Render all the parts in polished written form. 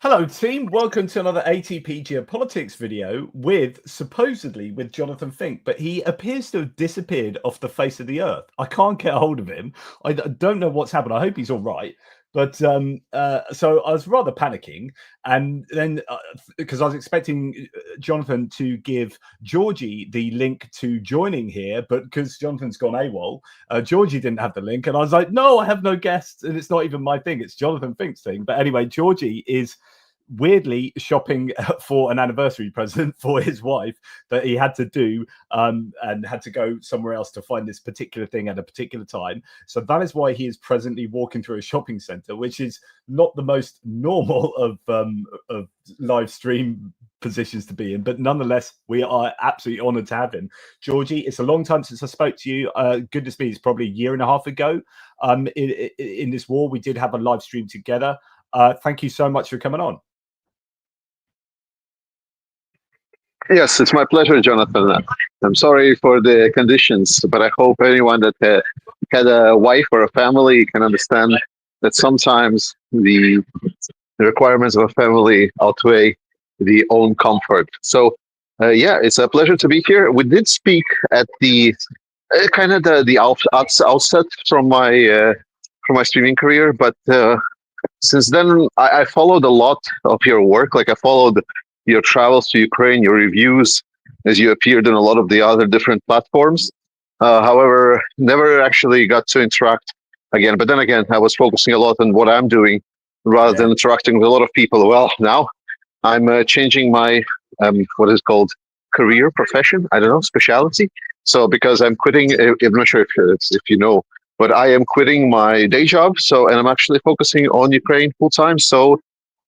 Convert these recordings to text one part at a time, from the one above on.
Hello team, welcome to another ATP Geopolitics video supposedly with Jonathan Fink, but he appears to have disappeared off the face of the earth. I can't get a hold of him. I don't know what's happened. I hope he's all right. But so I was rather panicking, and then because I was expecting Jonathan to give Georgie the link to joining here, but because Jonathan's gone AWOL, Georgie didn't have the link, and I was like, no, I have no guests, and it's not even my thing, it's Jonathan Fink's thing. But anyway, Georgie is weirdly shopping for an anniversary present for his wife that he had to do and had to go somewhere else to find this particular thing at a particular time. So that is why he is presently walking through a shopping center, which is not the most normal of live stream positions to be in, but nonetheless we are absolutely honored to have him. Georgie, it's a long time since I spoke to you. Goodness me, it's probably a year and a half ago. In this war we did have a live stream together. Thank you so much for coming on. Yes, it's my pleasure, Jonathan. I'm sorry for the conditions, but I hope anyone that had a wife or a family can understand that sometimes the requirements of a family outweigh the own comfort. So, yeah, it's a pleasure to be here. We did speak at the kind of the outset from my streaming career, but since then I followed a lot of your work. Like I followed your travels to Ukraine, your reviews, as you appeared on a lot of the other different platforms. However, never actually got to interact again. But then again, I was focusing a lot on what I'm doing rather than interacting with a lot of people. Well, now I'm changing my, what is called career, profession, I don't know, specialty. So because I'm quitting, I'm not sure if you know, but I am quitting my day job. So, and I'm actually focusing on Ukraine full time. So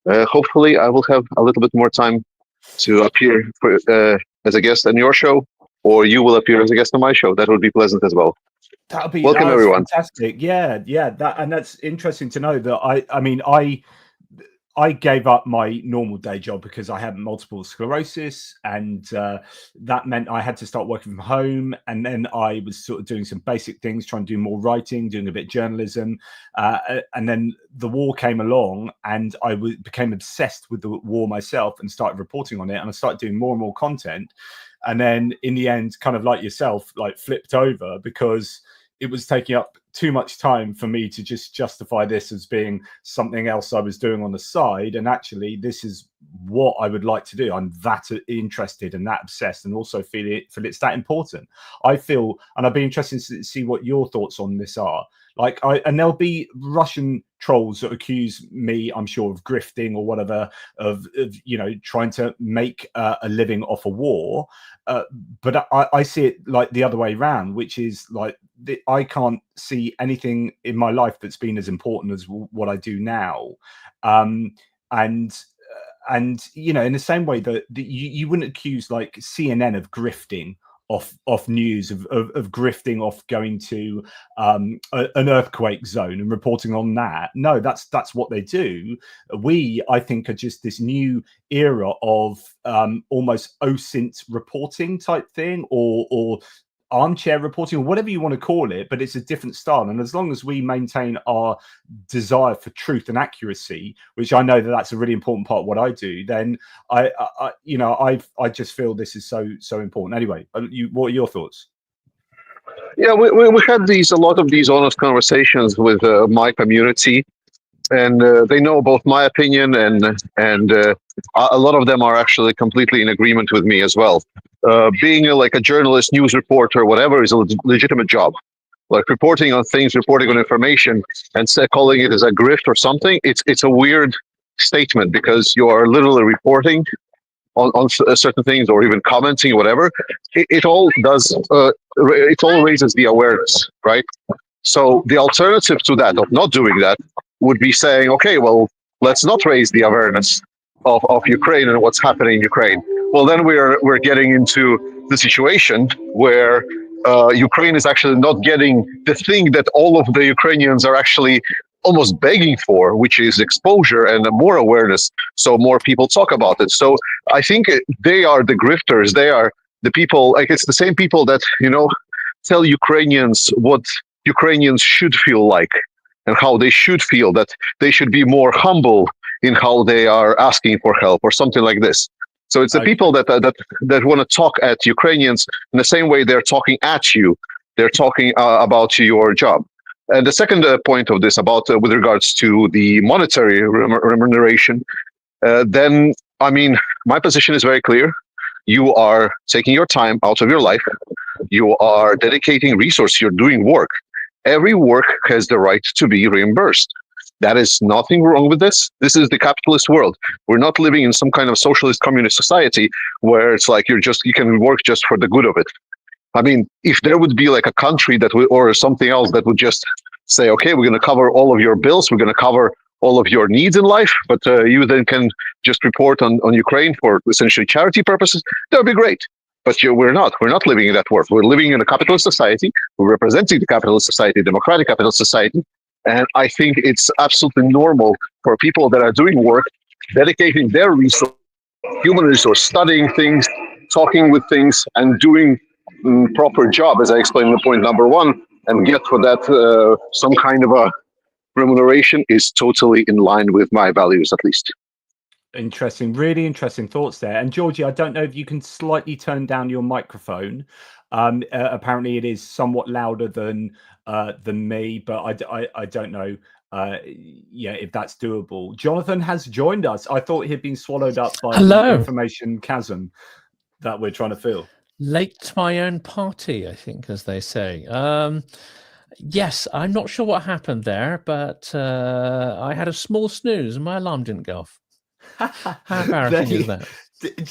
hopefully I will have a little bit more time to appear as a guest on your show, or you will appear as a guest on my show. That would be pleasant as well. That'll be welcome, everyone. Fantastic. Yeah, that's interesting to know that I gave up my normal day job because I had multiple sclerosis, and that meant I had to start working from home. And then I was sort of doing some basic things, trying to do more writing, doing a bit of journalism. And then the war came along, and I became obsessed with the war myself and started reporting on it. And I started doing more and more content. And then in the end, kind of like yourself, like flipped over because it was taking up too much time for me to just justify this as being something else I was doing on the side. And actually, this is what I would like to do. I'm that interested and that obsessed, and also feel it's that important. I feel, and I'd be interested to see what your thoughts on this are. And there'll be Russian trolls that accuse me, I'm sure, of grifting or whatever, of trying to make a living off a war. But I see it like the other way around, which is like I can't see anything in my life that's been as important as what I do now. And in the same way that you wouldn't accuse like CNN of grifting off news, of grifting off going to an earthquake zone and reporting on that. No, that's what they do. We, I think, are just this new era of almost OSINT reporting type thing, or armchair reporting, or whatever you want to call it, but it's a different style. And as long as we maintain our desire for truth and accuracy, which I know that's a really important part of what I do, then I just feel this is so important. Anyway, what are your thoughts? Yeah, we had a lot of these honest conversations with my community, and they know both my opinion and a lot of them are actually completely in agreement with me as well. Being like a journalist, news reporter, whatever, is a legitimate job. Like reporting on things, reporting on information, and calling it as a grift or something, it's a weird statement, because you are literally reporting on certain things, or even commenting, or whatever. It all raises the awareness, right? So the alternative to that, of not doing that, would be saying, okay, well, let's not raise the awareness of Ukraine and what's happening in Ukraine. Well, then we're getting into the situation where Ukraine is actually not getting the thing that all of the Ukrainians are actually almost begging for, which is exposure and more awareness, so more people talk about it. So I think they are the grifters. They are the people, like it's the same people that, tell Ukrainians what Ukrainians should feel like and how they should feel, that they should be more humble in how they are asking for help or something like this. So it's the people that want to talk at Ukrainians in the same way they're talking at you. They're talking about your job. And the second point of this about with regards to the monetary remuneration, then I mean, my position is very clear. You are taking your time out of your life. You are dedicating resource. You're doing work. Every work has the right to be reimbursed. That is nothing wrong with this. This is the capitalist world. We're not living in some kind of socialist communist society where it's like you can work just for the good of it. I mean, if there would be like a country that would, or something else that would just say, okay, we're going to cover all of your bills, we're going to cover all of your needs in life, but you then can just report on Ukraine for essentially charity purposes, that would be great. But we're not living in that world. We're living in a capitalist society. We're representing the capitalist society, democratic capitalist society. And I think it's absolutely normal for people that are doing work, dedicating their resource, human resource, studying things, talking with things, and doing proper job, as I explained in the point number one, and get for that some kind of a remuneration is totally in line with my values, at least. Interesting, really interesting thoughts there. And Georgie, I don't know if you can slightly turn down your microphone. Apparently, it is somewhat louder than me, but I don't know. If that's doable. Jonathan has joined us. I thought he'd been swallowed up by the information chasm that we're trying to fill. Late to my own party, I think, as they say. Yes, I'm not sure what happened there, but I had a small snooze and my alarm didn't go off. How embarrassing is that?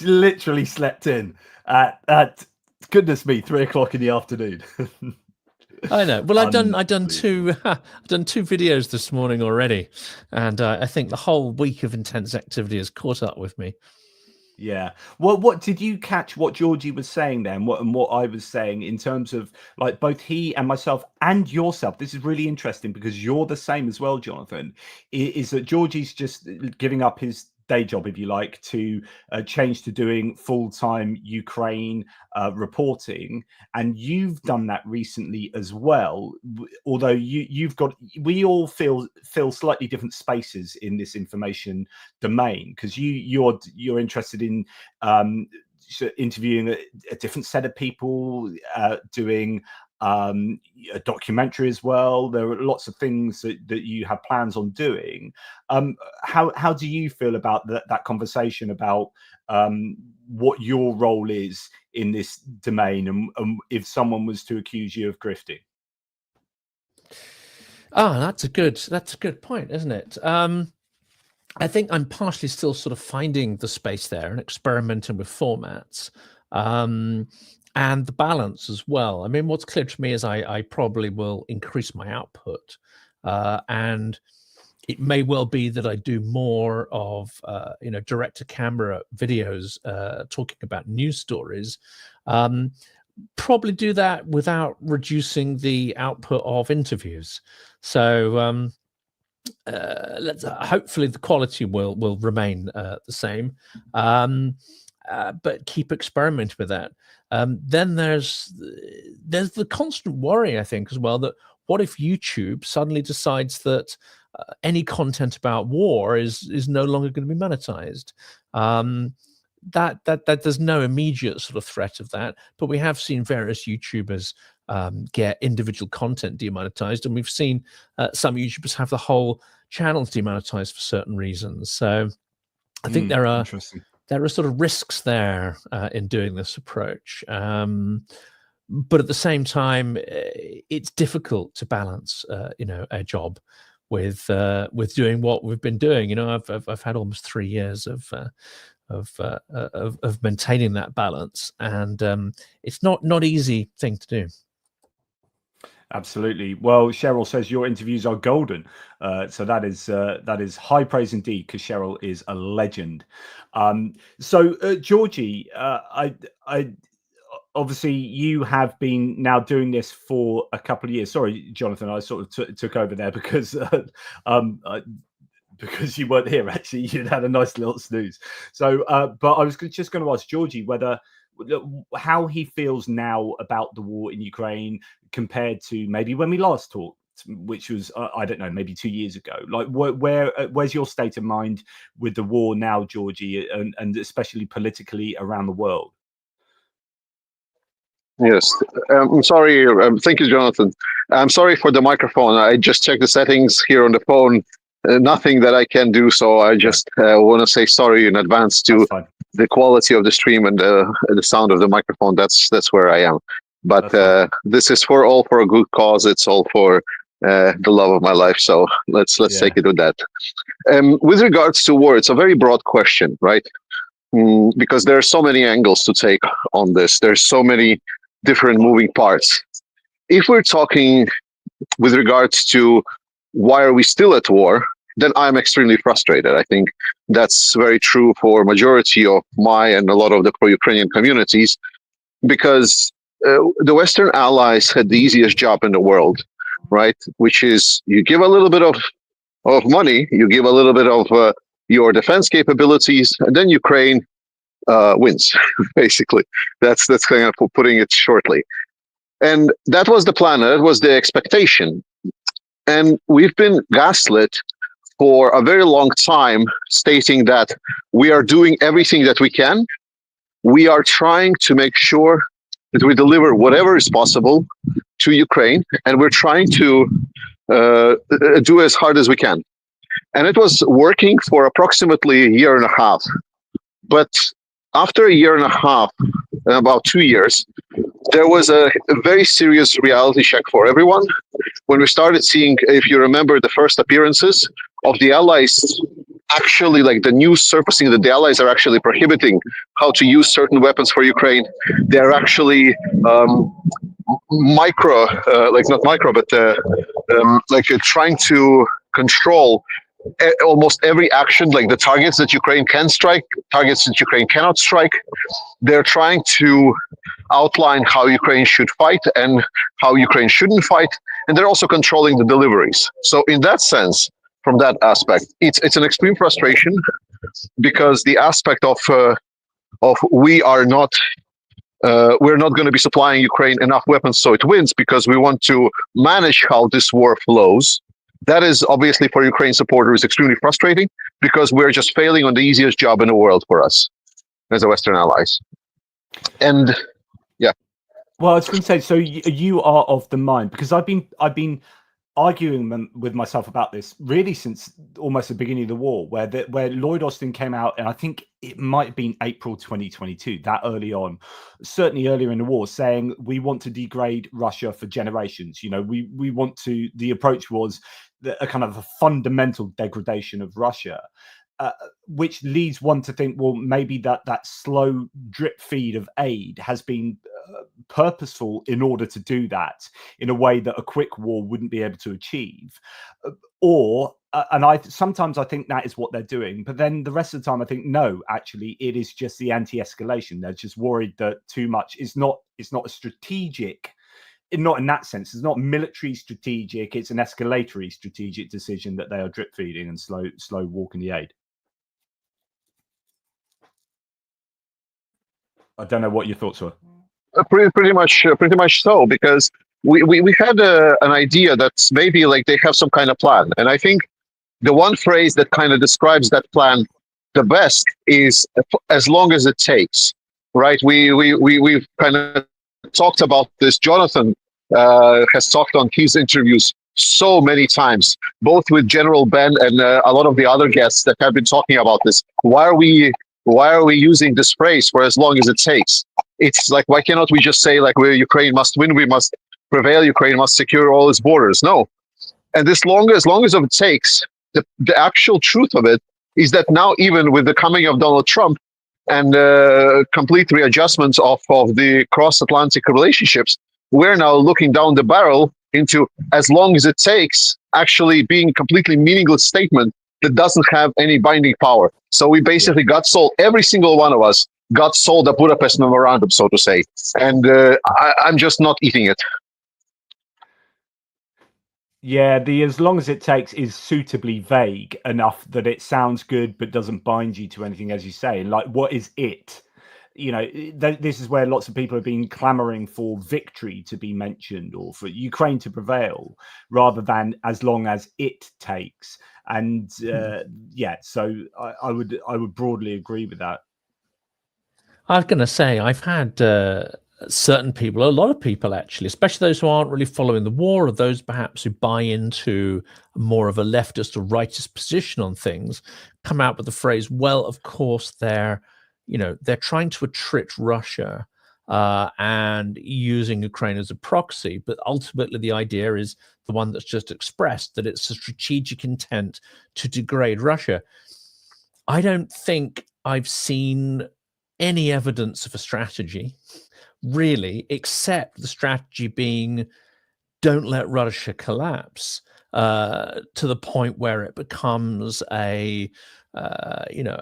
Literally slept in at goodness me, 3 o'clock in the afternoon. I know. Well, I've done two videos this morning already, and I think the whole week of intense activity has caught up with me. Yeah. Well, what did you catch what Georgie was saying then? What I was saying in terms of like both he and myself and yourself. This is really interesting because you're the same as well, Jonathan. Is that Georgie's just giving up his day job, if you like, to change to doing full-time Ukraine reporting, and you've done that recently as well. Although we all fill slightly different spaces in this information domain, because you're interested in interviewing a different set of people, doing a documentary as well. There are lots of things that you have plans on doing. How do you feel about that conversation about what your role is in this domain, and if someone was to accuse you of grifting? Oh, that's a good point, isn't it? I think I'm partially still sort of finding the space there and experimenting with formats. And the balance as well. I mean, what's clear to me is I probably will increase my output, and it may well be that I do more of direct-to-camera videos talking about news stories. Probably do that without reducing the output of interviews. So hopefully the quality will remain the same. But keep experimenting with that. Then there's the constant worry, I think, as well, that what if YouTube suddenly decides that any content about war is no longer going to be monetized? That there's no immediate sort of threat of that, but we have seen various YouTubers get individual content demonetized, and we've seen some YouTubers have the whole channels demonetized for certain reasons. So I think there are sort of risks there in doing this approach. But at the same time, it's difficult to balance, a job with doing what we've been doing. I've had almost 3 years of maintaining that balance, and it's not easy thing to do. Absolutely. Well, Cheryl says your interviews are golden. So that is high praise indeed, because Cheryl is a legend. So Georgie, I obviously you have been now doing this for a couple of years. Sorry, Jonathan, I sort of took over there because because you weren't here. Actually, you'd had a nice little snooze. So, but I was just going to ask Georgie how he feels now about the war in Ukraine compared to maybe when we last talked. which was I don't know, maybe 2 years ago. Like, where's your state of mind with the war now, Georgie, and especially politically around the world? Yes, I'm sorry. Thank you, Jonathan. I'm sorry for the microphone. I just checked the settings here on the phone. Nothing that I can do. So I just want to say sorry in advance to the quality of the stream and the sound of the microphone. That's where I am. But this is for a good cause. It's all for the love of my life. So let's take it with that. With regards to war, it's a very broad question, right? Because there are so many angles to take on this. There's so many different moving parts. If we're talking with regards to why are we still at war, then I'm extremely frustrated. I think that's very true for majority of my and a lot of the pro-Ukrainian communities, because the Western allies had the easiest job in the world, right? Which is you give a little bit of money, you give a little bit of your defense capabilities, and then Ukraine wins. Basically, that's kind of putting it shortly. And that was the plan. That was the expectation. And we've been gaslit for a very long time, stating that we are doing everything that we can. We are trying to make sure that we deliver whatever is possible to Ukraine, and we're trying to do as hard as we can. And it was working for approximately a year and a half. But after a year and a half, about 2 years, there was a very serious reality check for everyone when we started seeing, if you remember, the first appearances of the Allies, actually, like the news surfacing that the Allies are actually prohibiting how to use certain weapons for Ukraine. They're actually trying to control almost every action, like the targets that Ukraine can strike, targets that Ukraine cannot strike. They're trying to outline how Ukraine should fight and how Ukraine shouldn't fight, and they're also controlling the deliveries. So in that sense, from that aspect, it's an extreme frustration, because the aspect of we're not going to be supplying Ukraine enough weapons so it wins, because we want to manage how this war flows. That is obviously for Ukraine supporters extremely frustrating, because we're just failing on the easiest job in the world for us as a Western allies. And yeah. Well, I was going to say, so you are of the mind, because I've been arguing with myself about this really since almost the beginning of the war, where Lloyd Austin came out, and I think it might have been April 2022, that early on, certainly earlier in the war, saying we want to degrade Russia for generations. You know, we want to. The approach was a kind of a fundamental degradation of Russia. Which leads one to think, well, maybe that slow drip feed of aid has been purposeful in order to do that in a way that a quick war wouldn't be able to achieve. And I sometimes I think that is what they're doing, but then the rest of the time I think no, actually it is just the anti-escalation. They're just worried that too much is not a strategic. Not in that sense. It's not military strategic. It's an escalatory strategic decision that they are drip feeding and slow walking the aid. I don't know what your thoughts were. Pretty much so, because we had an idea that maybe like they have some kind of plan, and I think the one phrase that kind of describes that plan the best is as long as it takes. Right? We've kind of talked about this. Jonathan has talked on his interviews so many times, both with General Ben and a lot of the other guests that have been talking about this. Why are we using this phrase for as long as it takes? It's like, why cannot we just say like Ukraine must win, we must prevail, Ukraine must secure all its borders? No. And as long as it takes, the actual truth of it is that now, even with the coming of Donald Trump and complete readjustments of the cross-Atlantic relationships, we're now looking down the barrel into as long as it takes actually being a completely meaningless statement that doesn't have any binding power. So we basically got sold, every single one of us got sold a Budapest memorandum, so to say. And I'm just not eating it. Yeah, the as long as it takes is suitably vague enough that it sounds good but doesn't bind you to anything, as you say. Like, what is it? this is where lots of people have been clamoring for victory to be mentioned or for Ukraine to prevail, rather than as long as it takes. And so I would broadly agree with that. I was going to say, I've had certain people, a lot of people actually, especially those who aren't really following the war, or those perhaps who buy into more of a leftist or rightist position on things, come out with the phrase, well, of course, they're trying to attrit Russia and using Ukraine as a proxy. But ultimately, the idea is the one that's just expressed, that it's a strategic intent to degrade Russia. I don't think I've seen any evidence of a strategy, really, except the strategy being don't let Russia collapse to the point where it becomes a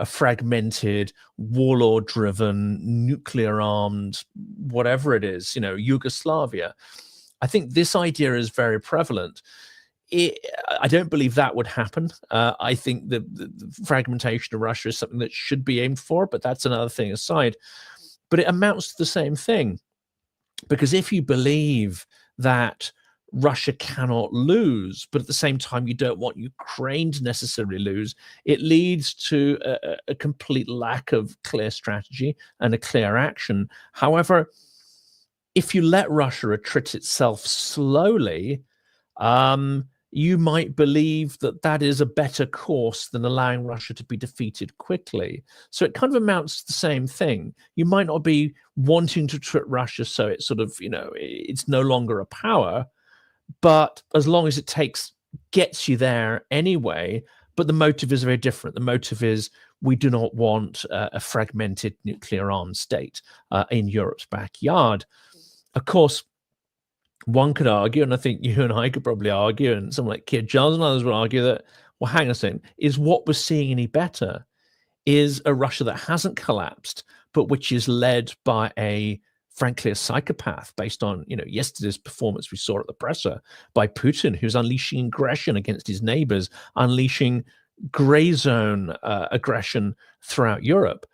fragmented, warlord-driven, nuclear-armed, whatever it is, Yugoslavia. I think this idea is very prevalent. I don't believe that would happen. I think the fragmentation of Russia is something that should be aimed for, but that's another thing aside. But it amounts to the same thing, because if you believe that Russia cannot lose, but at the same time you don't want Ukraine to necessarily lose, it leads to a complete lack of clear strategy and a clear action. However, if you let Russia attrit itself slowly, you might believe that that is a better course than allowing Russia to be defeated quickly. So it kind of amounts to the same thing. You might not be wanting to trick Russia so it's sort of, it's no longer a power, but as long as it gets you there anyway. But the motive is very different. The motive is we do not want a fragmented nuclear armed state in Europe's backyard. Of course, one could argue, and I think you and I could probably argue, and someone like Keir Giles and others would argue that, well, hang on a second, is what we're seeing any better? Is a Russia that hasn't collapsed, but which is led by frankly, a psychopath based on, yesterday's performance we saw at the presser by Putin, who's unleashing aggression against his neighbors, unleashing gray zone aggression throughout Europe.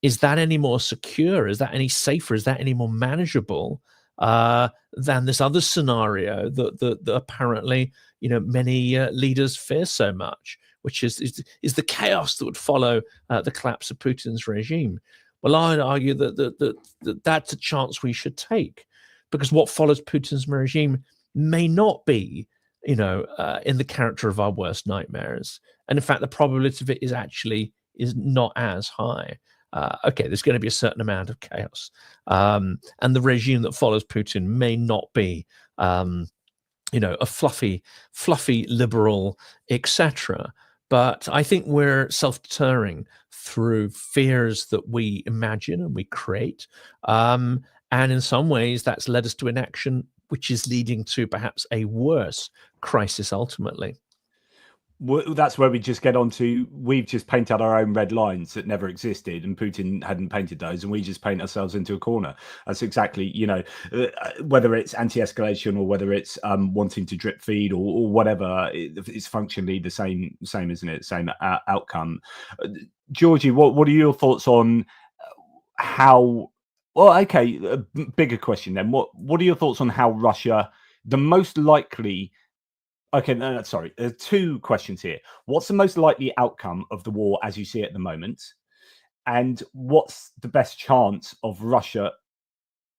Is that any more secure? Is that any safer? Is that any more manageable than this other scenario that apparently many leaders fear so much, which is the chaos that would follow the collapse of Putin's regime? Well, I'd argue that that's a chance we should take, because what follows Putin's regime may not be in the character of our worst nightmares, and in fact the probability of it is not as high. Okay, there's going to be a certain amount of chaos, and the regime that follows Putin may not be, a fluffy liberal, etc. But I think we're self-deterring through fears that we imagine and we create, and in some ways that's led us to inaction, which is leading to perhaps a worse crisis ultimately. Well, that's where we just get on to, we've just painted our own red lines that never existed, and Putin hadn't painted those, and we just paint ourselves into a corner. That's exactly, whether it's anti-escalation or whether it's wanting to drip feed or whatever, it's functionally the same, isn't it? Same outcome. Georgie, what are your thoughts on how? Well, okay, a bigger question then. What are your thoughts on how Russia, the most likely? Okay, no, sorry. There are two questions here. What's the most likely outcome of the war as you see it at the moment? And what's the best chance of Russia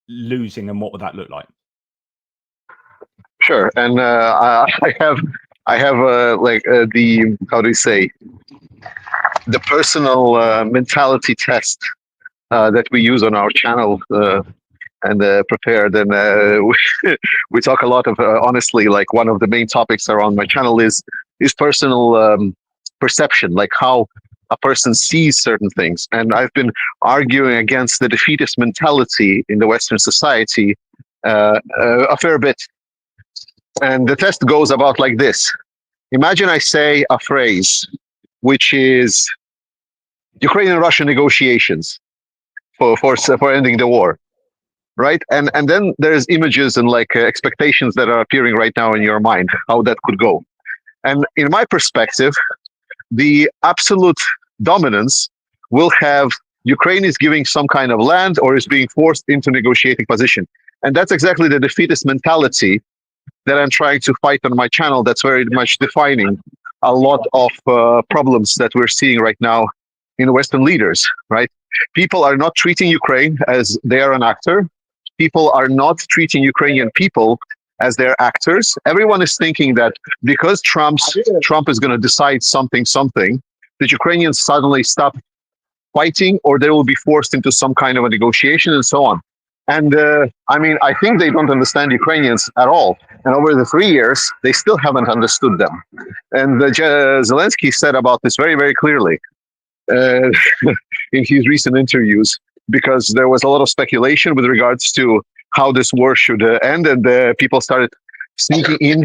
losing, and what would that look like? Sure. And I have the, how do you say, the personal mentality test that we use on our channel and prepared. And we talk a lot of, honestly, like one of the main topics around my channel is personal perception, like how a person sees certain things. And I've been arguing against the defeatist mentality in the Western society a fair bit. And the test goes about like this. Imagine I say a phrase, which is Ukrainian-Russia negotiations for ending the war, right? And then there's images and like expectations that are appearing right now in your mind, how that could go. And in my perspective, the absolute dominance will have Ukraine is giving some kind of land or is being forced into negotiating position. And that's exactly the defeatist mentality that I'm trying to fight on my channel. That's very much defining a lot of problems that we're seeing right now in Western leaders, right? People are not treating Ukraine as they are an actor. People are not treating Ukrainian people as their actors. Everyone is thinking that because Trump is going to decide something, that Ukrainians suddenly stop fighting, or they will be forced into some kind of a negotiation and so on. And I think they don't understand Ukrainians at all. And over the 3 years, they still haven't understood them. And Zelensky said about this very, very clearly in his recent interviews, because there was a lot of speculation with regards to how this war should end, and people started sneaking in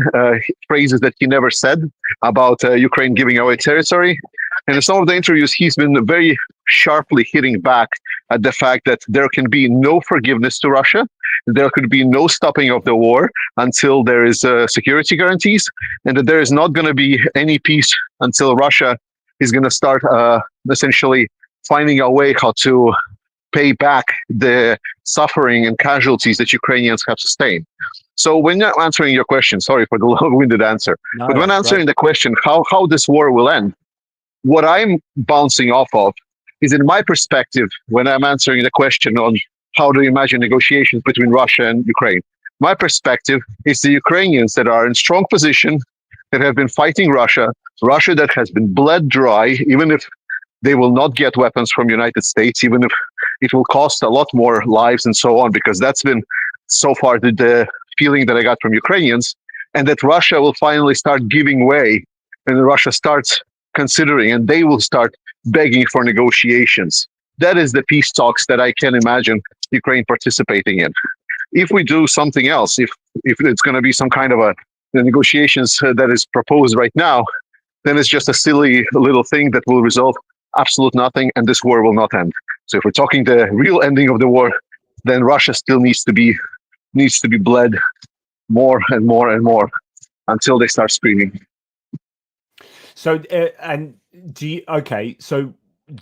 phrases that he never said about Ukraine giving away territory. And in some of the interviews, he's been very sharply hitting back at the fact that there can be no forgiveness to Russia. There could be no stopping of the war until there is security guarantees, and that there is not going to be any peace until Russia is going to start essentially finding a way how to pay back the suffering and casualties that Ukrainians have sustained. So when I'm answering your question, sorry for the long-winded answer, but when answering the question, how this war will end, what I'm bouncing off of is, in my perspective, when I'm answering the question on how do you imagine negotiations between Russia and Ukraine, my perspective is the Ukrainians that are in strong position, that have been fighting Russia that has been bled dry, even if they will not get weapons from United States, even if it will cost a lot more lives and so on, because that's been so far the feeling that I got from Ukrainians, and that Russia will finally start giving way, and Russia starts considering, and they will start begging for negotiations. That is the peace talks that I can imagine Ukraine participating in. If we do something else, if it's going to be some kind of the negotiations that is proposed right now, then it's just a silly little thing that will resolve absolute nothing, and this war will not end. So if we're talking the real ending of the war, then Russia still needs to be bled more and more and more until they start screaming. So do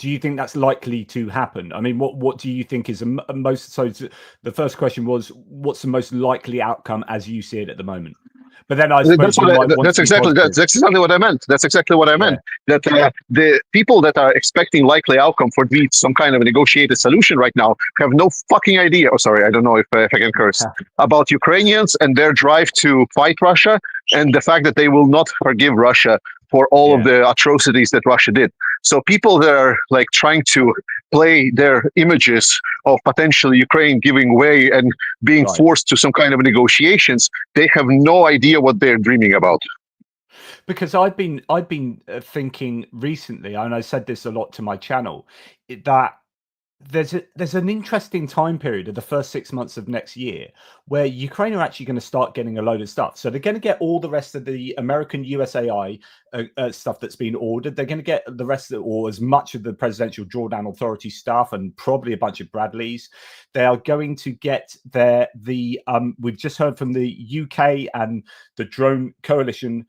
you think that's likely to happen? I mean, what do you think is the most? So the first question was, what's the most likely outcome as you see it at the moment? But then I suppose that's exactly what I meant. That's exactly what I meant. Yeah. That the people that are expecting likely outcome for some kind of a negotiated solution right now have no fucking idea. Oh, sorry, I don't know if I can curse about Ukrainians and their drive to fight Russia, and the fact that they will not forgive Russia for all of the atrocities that Russia did. So people that are like trying to play their images of potentially Ukraine giving way and being forced to some kind of negotiations, they have no idea what they're dreaming about. Because I've been thinking recently, and I said this a lot to my channel, that there's an interesting time period of the first 6 months of next year where Ukraine are actually going to start getting a load of stuff. So they're going to get all the rest of the American USAI stuff that's been ordered. They're going to get the rest of it, or as much of the Presidential Drawdown Authority stuff, and probably a bunch of Bradleys. They are going to get we've just heard from the UK and the Drone Coalition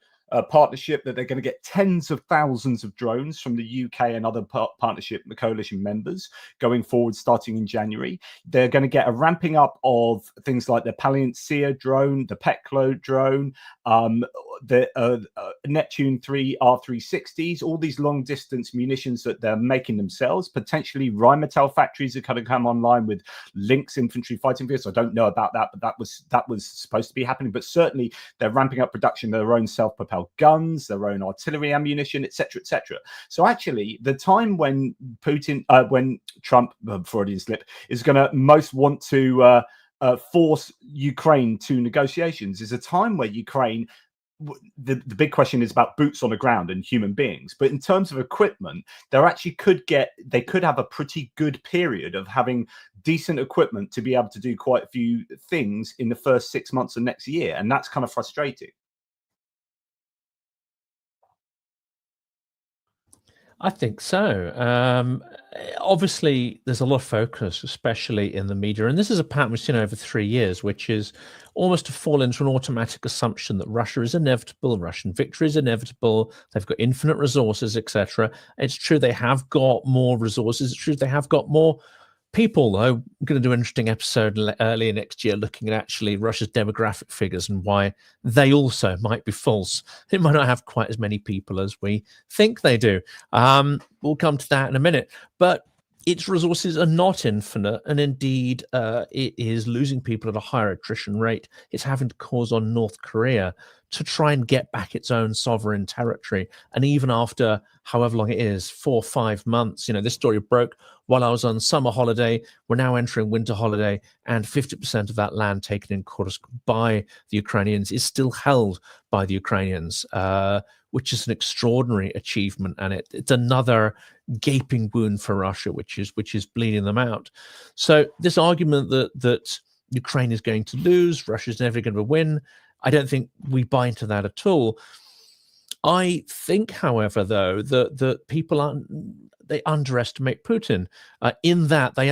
partnership that they're going to get tens of thousands of drones from the UK and other partnership coalition members going forward starting in January. They're going to get a ramping up of things like the Palantir drone, the Peklo drone, the Neptune 3 R360s, all these long distance munitions that they're making themselves. Potentially Rheinmetall factories are going to come online with Lynx infantry fighting vehicles. I don't know about that, but that was supposed to be happening. But certainly they're ramping up production of their own self-propelled guns, their own artillery ammunition, etc., etc. So actually, the time when when Trump, Freudian slip, is going to most want to force Ukraine to negotiations is a time where Ukraine. The big question is about boots on the ground and human beings, but in terms of equipment, they could have a pretty good period of having decent equipment to be able to do quite a few things in the first 6 months of next year, and that's kind of frustrating. I think so. Obviously, there's a lot of focus, especially in the media, and this is a pattern we've seen over 3 years, which is almost to fall into an automatic assumption that Russia is inevitable, Russian victory is inevitable, they've got infinite resources, etc. It's true they have got more resources. It's true they have got more people. I'm going to do an interesting episode earlier next year looking at actually Russia's demographic figures and why they also might be false. It might not have quite as many people as we think they do. We'll come to that in a minute. But its resources are not infinite, and indeed it is losing people at a higher attrition rate. It's having to cause on North Korea to try and get back its own sovereign territory. And even after however long it is, 4 or 5 months, this story broke while I was on summer holiday. We're now entering winter holiday, and 50% of that land taken in Kursk by the Ukrainians is still held by the Ukrainians, which is an extraordinary achievement. And it's another gaping wound for Russia, which is bleeding them out. So this argument that Ukraine is going to lose, Russia's never going to win, I don't think we buy into that at all. I think, however, though, that people they underestimate Putin in that they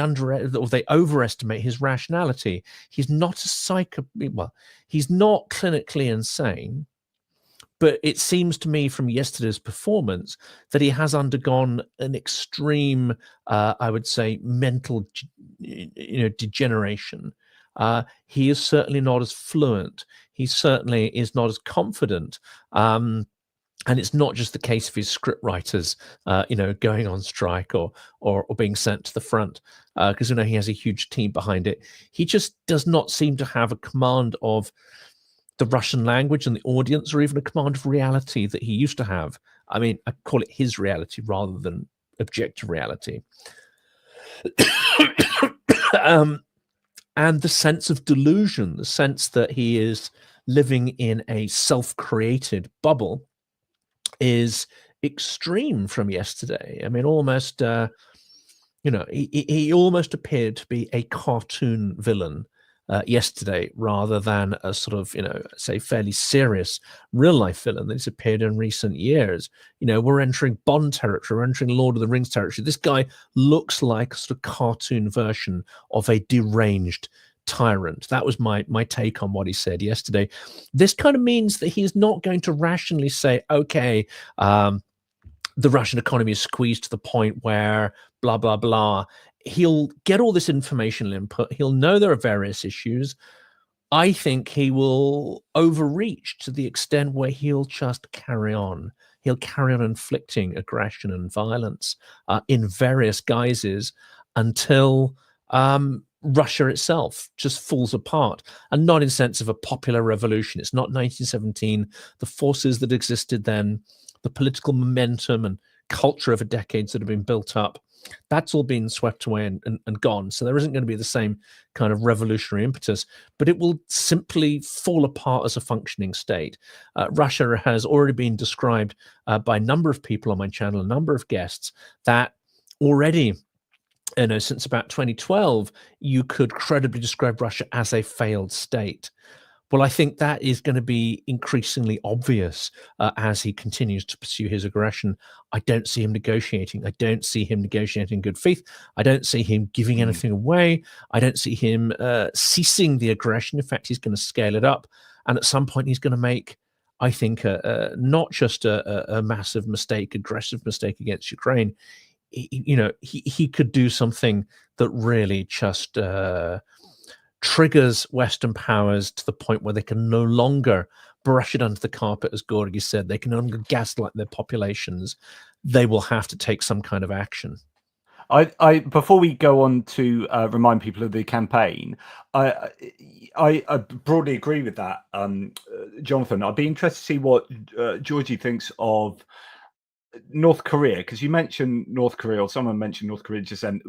overestimate his rationality. He's not he's not clinically insane, but it seems to me from yesterday's performance that he has undergone an extreme, I would say, mental, degeneration. He is certainly not as fluent. He certainly is not as confident. And it's not just the case of his script writers, going on strike or being sent to the front, because he has a huge team behind it. He just does not seem to have a command of the Russian language and the audience, or even a command of reality that he used to have. I mean, I call it his reality rather than objective reality. And the sense of delusion, the sense that he is living in a self-created bubble, is extreme from yesterday. I mean, almost, he almost appeared to be a cartoon villain yesterday, rather than a sort of, say, fairly serious real-life villain that's appeared in recent years. We're entering Bond territory, we're entering Lord of the Rings territory. This guy looks like a sort of cartoon version of a deranged tyrant. That was my take on what he said yesterday. This kind of means that he's not going to rationally say, okay, the Russian economy is squeezed to the point where blah, blah, blah. He'll get all this informational input. He'll know there are various issues. I think he will overreach to the extent where he'll just carry on. He'll carry on inflicting aggression and violence in various guises until Russia itself just falls apart, and not in the sense of a popular revolution. It's not 1917. The forces that existed then, the political momentum and culture over decades that have been built up, that's all been swept away and gone. So there isn't going to be the same kind of revolutionary impetus, but it will simply fall apart as a functioning state. Russia has already been described by a number of people on my channel, a number of guests, that already, since about 2012, you could credibly describe Russia as a failed state. Well, I think that is going to be increasingly obvious as he continues to pursue his aggression. I don't see him negotiating. I don't see him negotiating in good faith. I don't see him giving anything away. I don't see him ceasing the aggression. In fact, he's going to scale it up. And at some point, he's going to make, I think, not just a massive mistake, aggressive mistake against Ukraine. He could do something that really just triggers Western powers to the point where they can no longer brush it under the carpet, as Georgijs said. They can no longer gaslight their populations. They will have to take some kind of action. I before we go on to remind people of the campaign, I broadly agree with that, Jonathan. I'd be interested to see what Georgie thinks of North Korea, because you mentioned North Korea, or someone mentioned North Korea just then.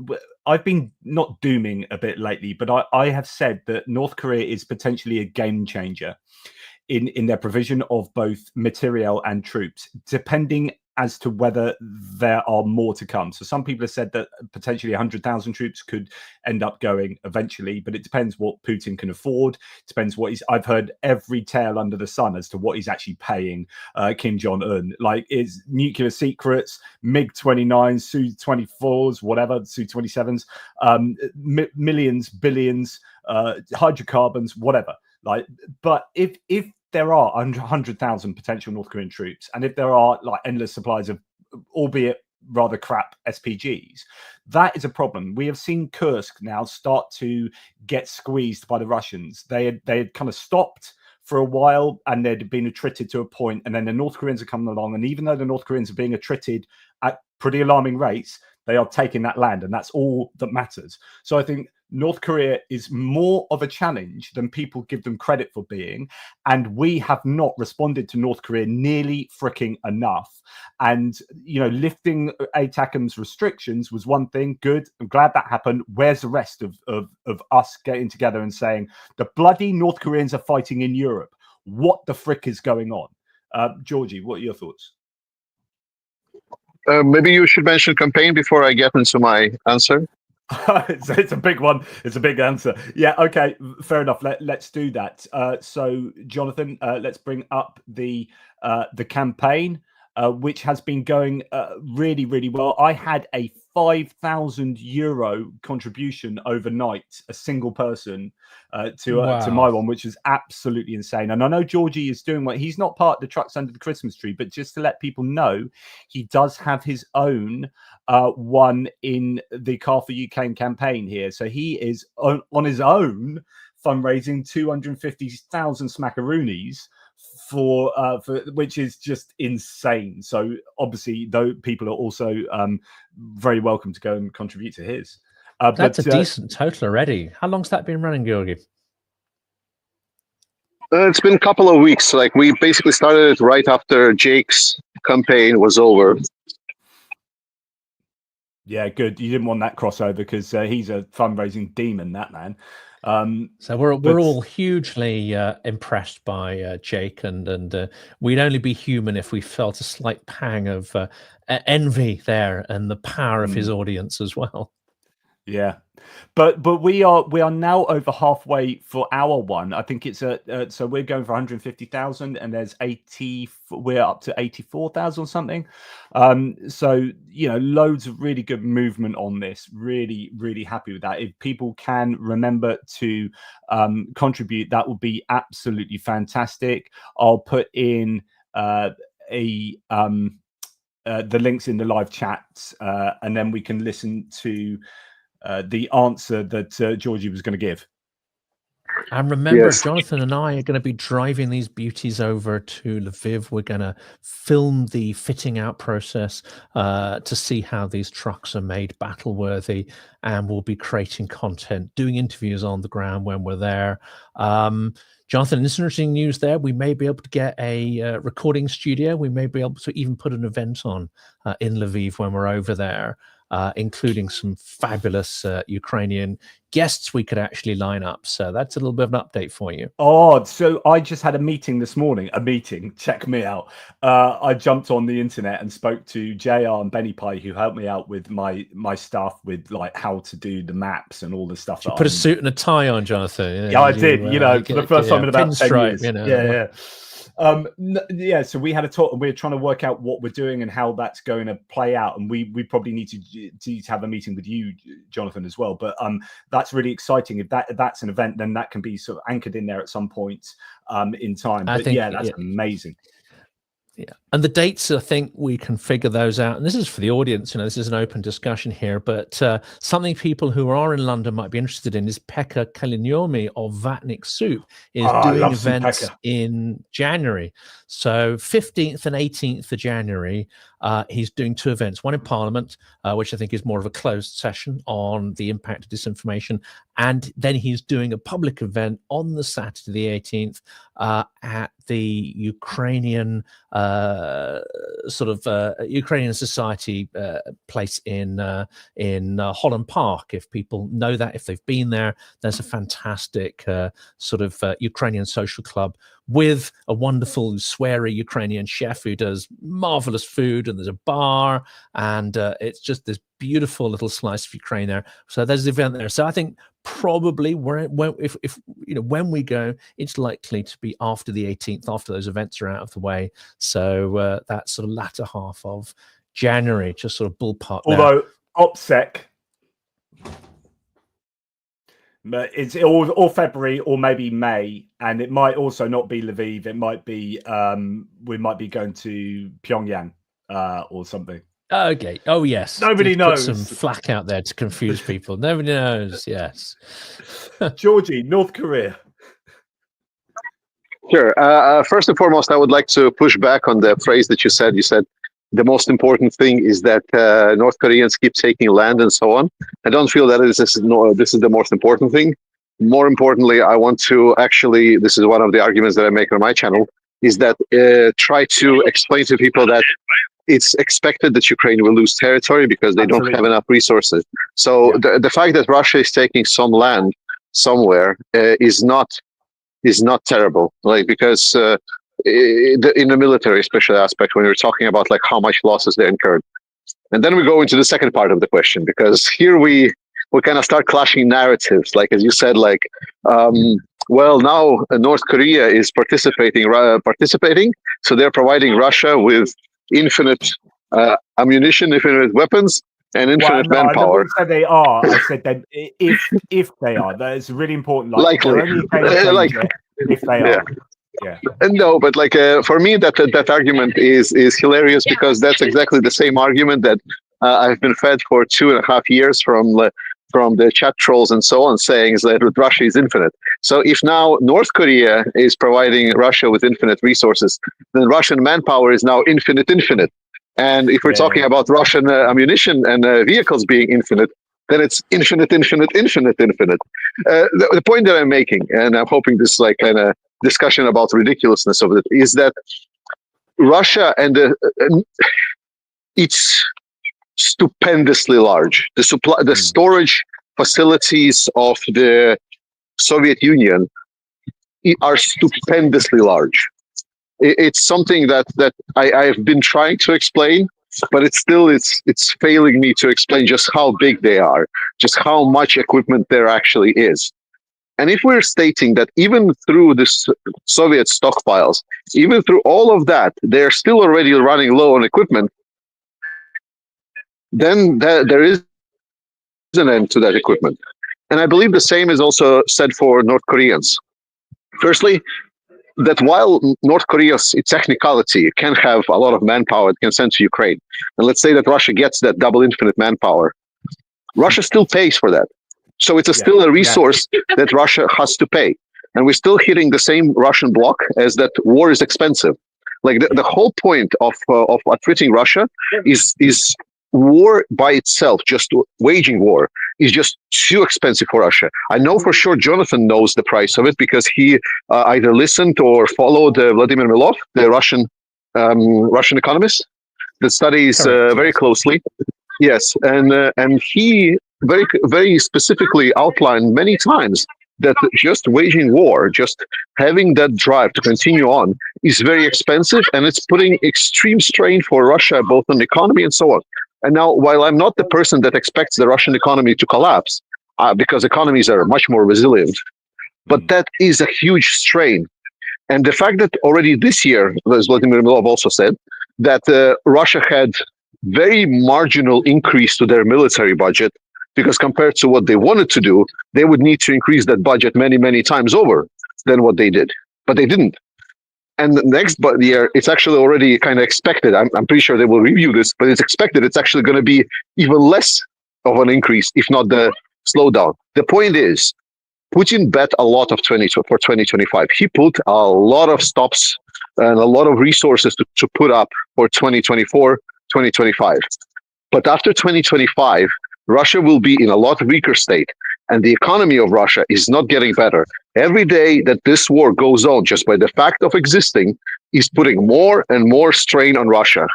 I've been not dooming a bit lately, but I have said that North Korea is potentially a game changer in their provision of both materiel and troops, depending as to whether there are more to come. So some people have said that potentially 100,000 troops could end up going eventually, but it depends what Putin can afford. It depends what he's. I've heard every tale under the sun as to what he's actually paying Kim Jong-un. Like, is nuclear secrets, MiG-29s, Su-24s, whatever, Su-27s, millions, billions, hydrocarbons, whatever. Like, but if there are 100,000 potential North Korean troops, and if there are like endless supplies of, albeit rather crap, SPGs, that is a problem. We have seen Kursk now start to get squeezed by the Russians. They had kind of stopped for a while, and they'd been attrited to a point, and then the North Koreans are coming along, and even though the North Koreans are being attrited at pretty alarming rates, they are taking that land, and that's all that matters. So I think North Korea is more of a challenge than people give them credit for being, and we have not responded to North Korea nearly freaking enough. And, you know, lifting ATACM's restrictions was one thing. Good. I'm glad that happened. Where's the rest of us getting together and saying the bloody North Koreans are fighting in Europe? What the frick is going on? Georgie, what are your thoughts? Maybe you should mention campaign before I get into my answer. It's a big one. It's a big answer. Yeah. Okay. Fair enough. Let's do that. So, Jonathan, let's bring up the campaign, which has been going really, really well. I had a €5,000 contribution overnight, a single person, to my one, which is absolutely insane. And I know Georgie is doing what he's not part of the Trucks Under the Christmas Tree, but just to let people know, he does have his own one in the Car for Ukraine campaign here. So he is on his own fundraising 250,000 smackaroonies for which is just insane. So obviously, though, people are also very welcome to go and contribute to his. That's a decent total already. How long's that been running, Georgi? It's been a couple of weeks. Like, we basically started it right after Jake's campaign was over. Yeah, good. You didn't want that crossover because he's a fundraising demon, that man. So we're all hugely impressed by Jake, and we'd only be human if we felt a slight pang of envy there, and the power of his audience as well. Yeah, but we are now over halfway for our one. I think it's so we're going for 150,000, and there's 80. We're up to 84,000 or something. So, you know, loads of really good movement on this. Really, really happy with that. If people can remember to contribute, that would be absolutely fantastic. I'll put in the links in the live chats, and then we can listen to the answer that Georgie was going to give. And remember, yes, Jonathan and I are going to be driving these beauties over to Lviv. We're going to film the fitting out process to see how these trucks are made battle worthy, and we'll be creating content, doing interviews on the ground when we're there. Jonathan, this interesting news there. We may be able to get a recording studio. We may be able to even put an event on in Lviv when we're over there. Including some fabulous Ukrainian guests we could actually line up. So that's a little bit of an update for you. Oh, so I just had a meeting this morning. Check me out. I jumped on the internet and spoke to JR and Benny Pie, who helped me out with my stuff with like how to do the maps and all the stuff. Did you put a suit and a tie on, Jonathan? Yeah, I did. You know, for the first time in about 10 years. You know. Yeah. Yeah, so we had a talk, and we were trying to work out what we're doing and how that's going to play out, and we probably need to have a meeting with you, Jonathan, as well. But that's really exciting. If that's an event, then that can be sort of anchored in there at some point in time. But yeah, that's amazing. Yeah, and the dates, I think we can figure those out. And this is for the audience, you know, this is an open discussion here, but something people who are in London might be interested in is Pekka Kaliniomi of Vatnik Soup is doing events in January. So 15th and 18th of January, he's doing 2 events, one in Parliament, which I think is more of a closed session on the impact of disinformation. And then he's doing a public event on the Saturday, the 18th, at the Ukrainian Ukrainian Society place in Holland Park. If people know that, if they've been there, there's a fantastic Ukrainian social club with a wonderful, sweary Ukrainian chef who does marvelous food, and there's a bar, and it's just this beautiful little slice of Ukraine there. So there's the event there. So I think probably when we go, it's likely to be after the 18th, after those events are out of the way. So that sort of latter half of January, just sort of ballpark. Although OPSEC, it's or February or maybe May, and it might also not be Lviv. It might be we might be going to Pyongyang or something. Okay. Oh yes. Nobody knows. Put some flack out there to confuse people. Nobody knows. Yes. Georgie, North Korea. Sure. First and foremost, I would like to push back on the phrase that you said. You said the most important thing is that North Koreans keep taking land and so on. I don't feel that this is the most important thing. More importantly, I want to actually, this is one of the arguments that I make on my channel, is that try to explain to people that it's expected that Ukraine will lose territory because they don't have enough resources. So the fact that Russia is taking some land somewhere is not terrible, like, because in the military, especially aspect, when we're talking about like how much losses they incurred. And then we go into the second part of the question, because here we kind of start clashing narratives. Like, as you said, like, well, now North Korea is participating, so they're providing Russia with infinite ammunition, infinite weapons, and infinite manpower. I said they are. I said that if they are, that is really important. Like, Likely, if they are. Yeah. No, but like for me, that argument is hilarious, because that's exactly the same argument that I've been fed for 2.5 years from the chat trolls and so on, saying is that Russia is infinite. So if now North Korea is providing Russia with infinite resources, then Russian manpower is now infinite. And if we're talking about Russian ammunition and vehicles being infinite, then it's infinite. The point that I'm making, and I'm hoping this like kind of discussion about ridiculousness of it, is that Russia and it's stupendously large. The storage facilities of the Soviet Union are stupendously large. It's something that I've been trying to explain, but it's failing me to explain just how big they are, just how much equipment there actually is. And if we're stating that even through this Soviet stockpiles, even through all of that, they're still already running low on equipment, then there is an end to that equipment. And I believe the same is also said for North Koreans. Firstly, that while North Korea's technicality can have a lot of manpower it can send to Ukraine, and let's say that Russia gets that double infinite manpower, Russia still pays for that. So it's still a resource that Russia has to pay. And we're still hitting the same Russian bloc as that war is expensive. Like the whole point of treating Russia is war by itself, just waging war, is just too expensive for Russia. I know for sure Jonathan knows the price of it, because he either listened or followed Vladimir Milov, the Russian economist that studies very closely. Yes, and he very, very specifically outlined many times that just waging war, just having that drive to continue on, is very expensive, and it's putting extreme strain for Russia, both on the economy and so on. And now, while I'm not the person that expects the Russian economy to collapse, because economies are much more resilient, but that is a huge strain. And the fact that already this year, as Vladimir Milov also said, that Russia had very marginal increase to their military budget, because compared to what they wanted to do, they would need to increase that budget many, many times over than what they did. But they didn't. And the next year, it's actually already kind of expected. I'm pretty sure they will review this, but it's expected it's actually going to be even less of an increase, if not the slowdown. The point is, Putin bet a lot for 2025. He put a lot of stops and a lot of resources to put up for 2024, 2025. But after 2025, Russia will be in a lot weaker state, and the economy of Russia is not getting better. Every day that this war goes on, just by the fact of existing, is putting more and more strain on Russia.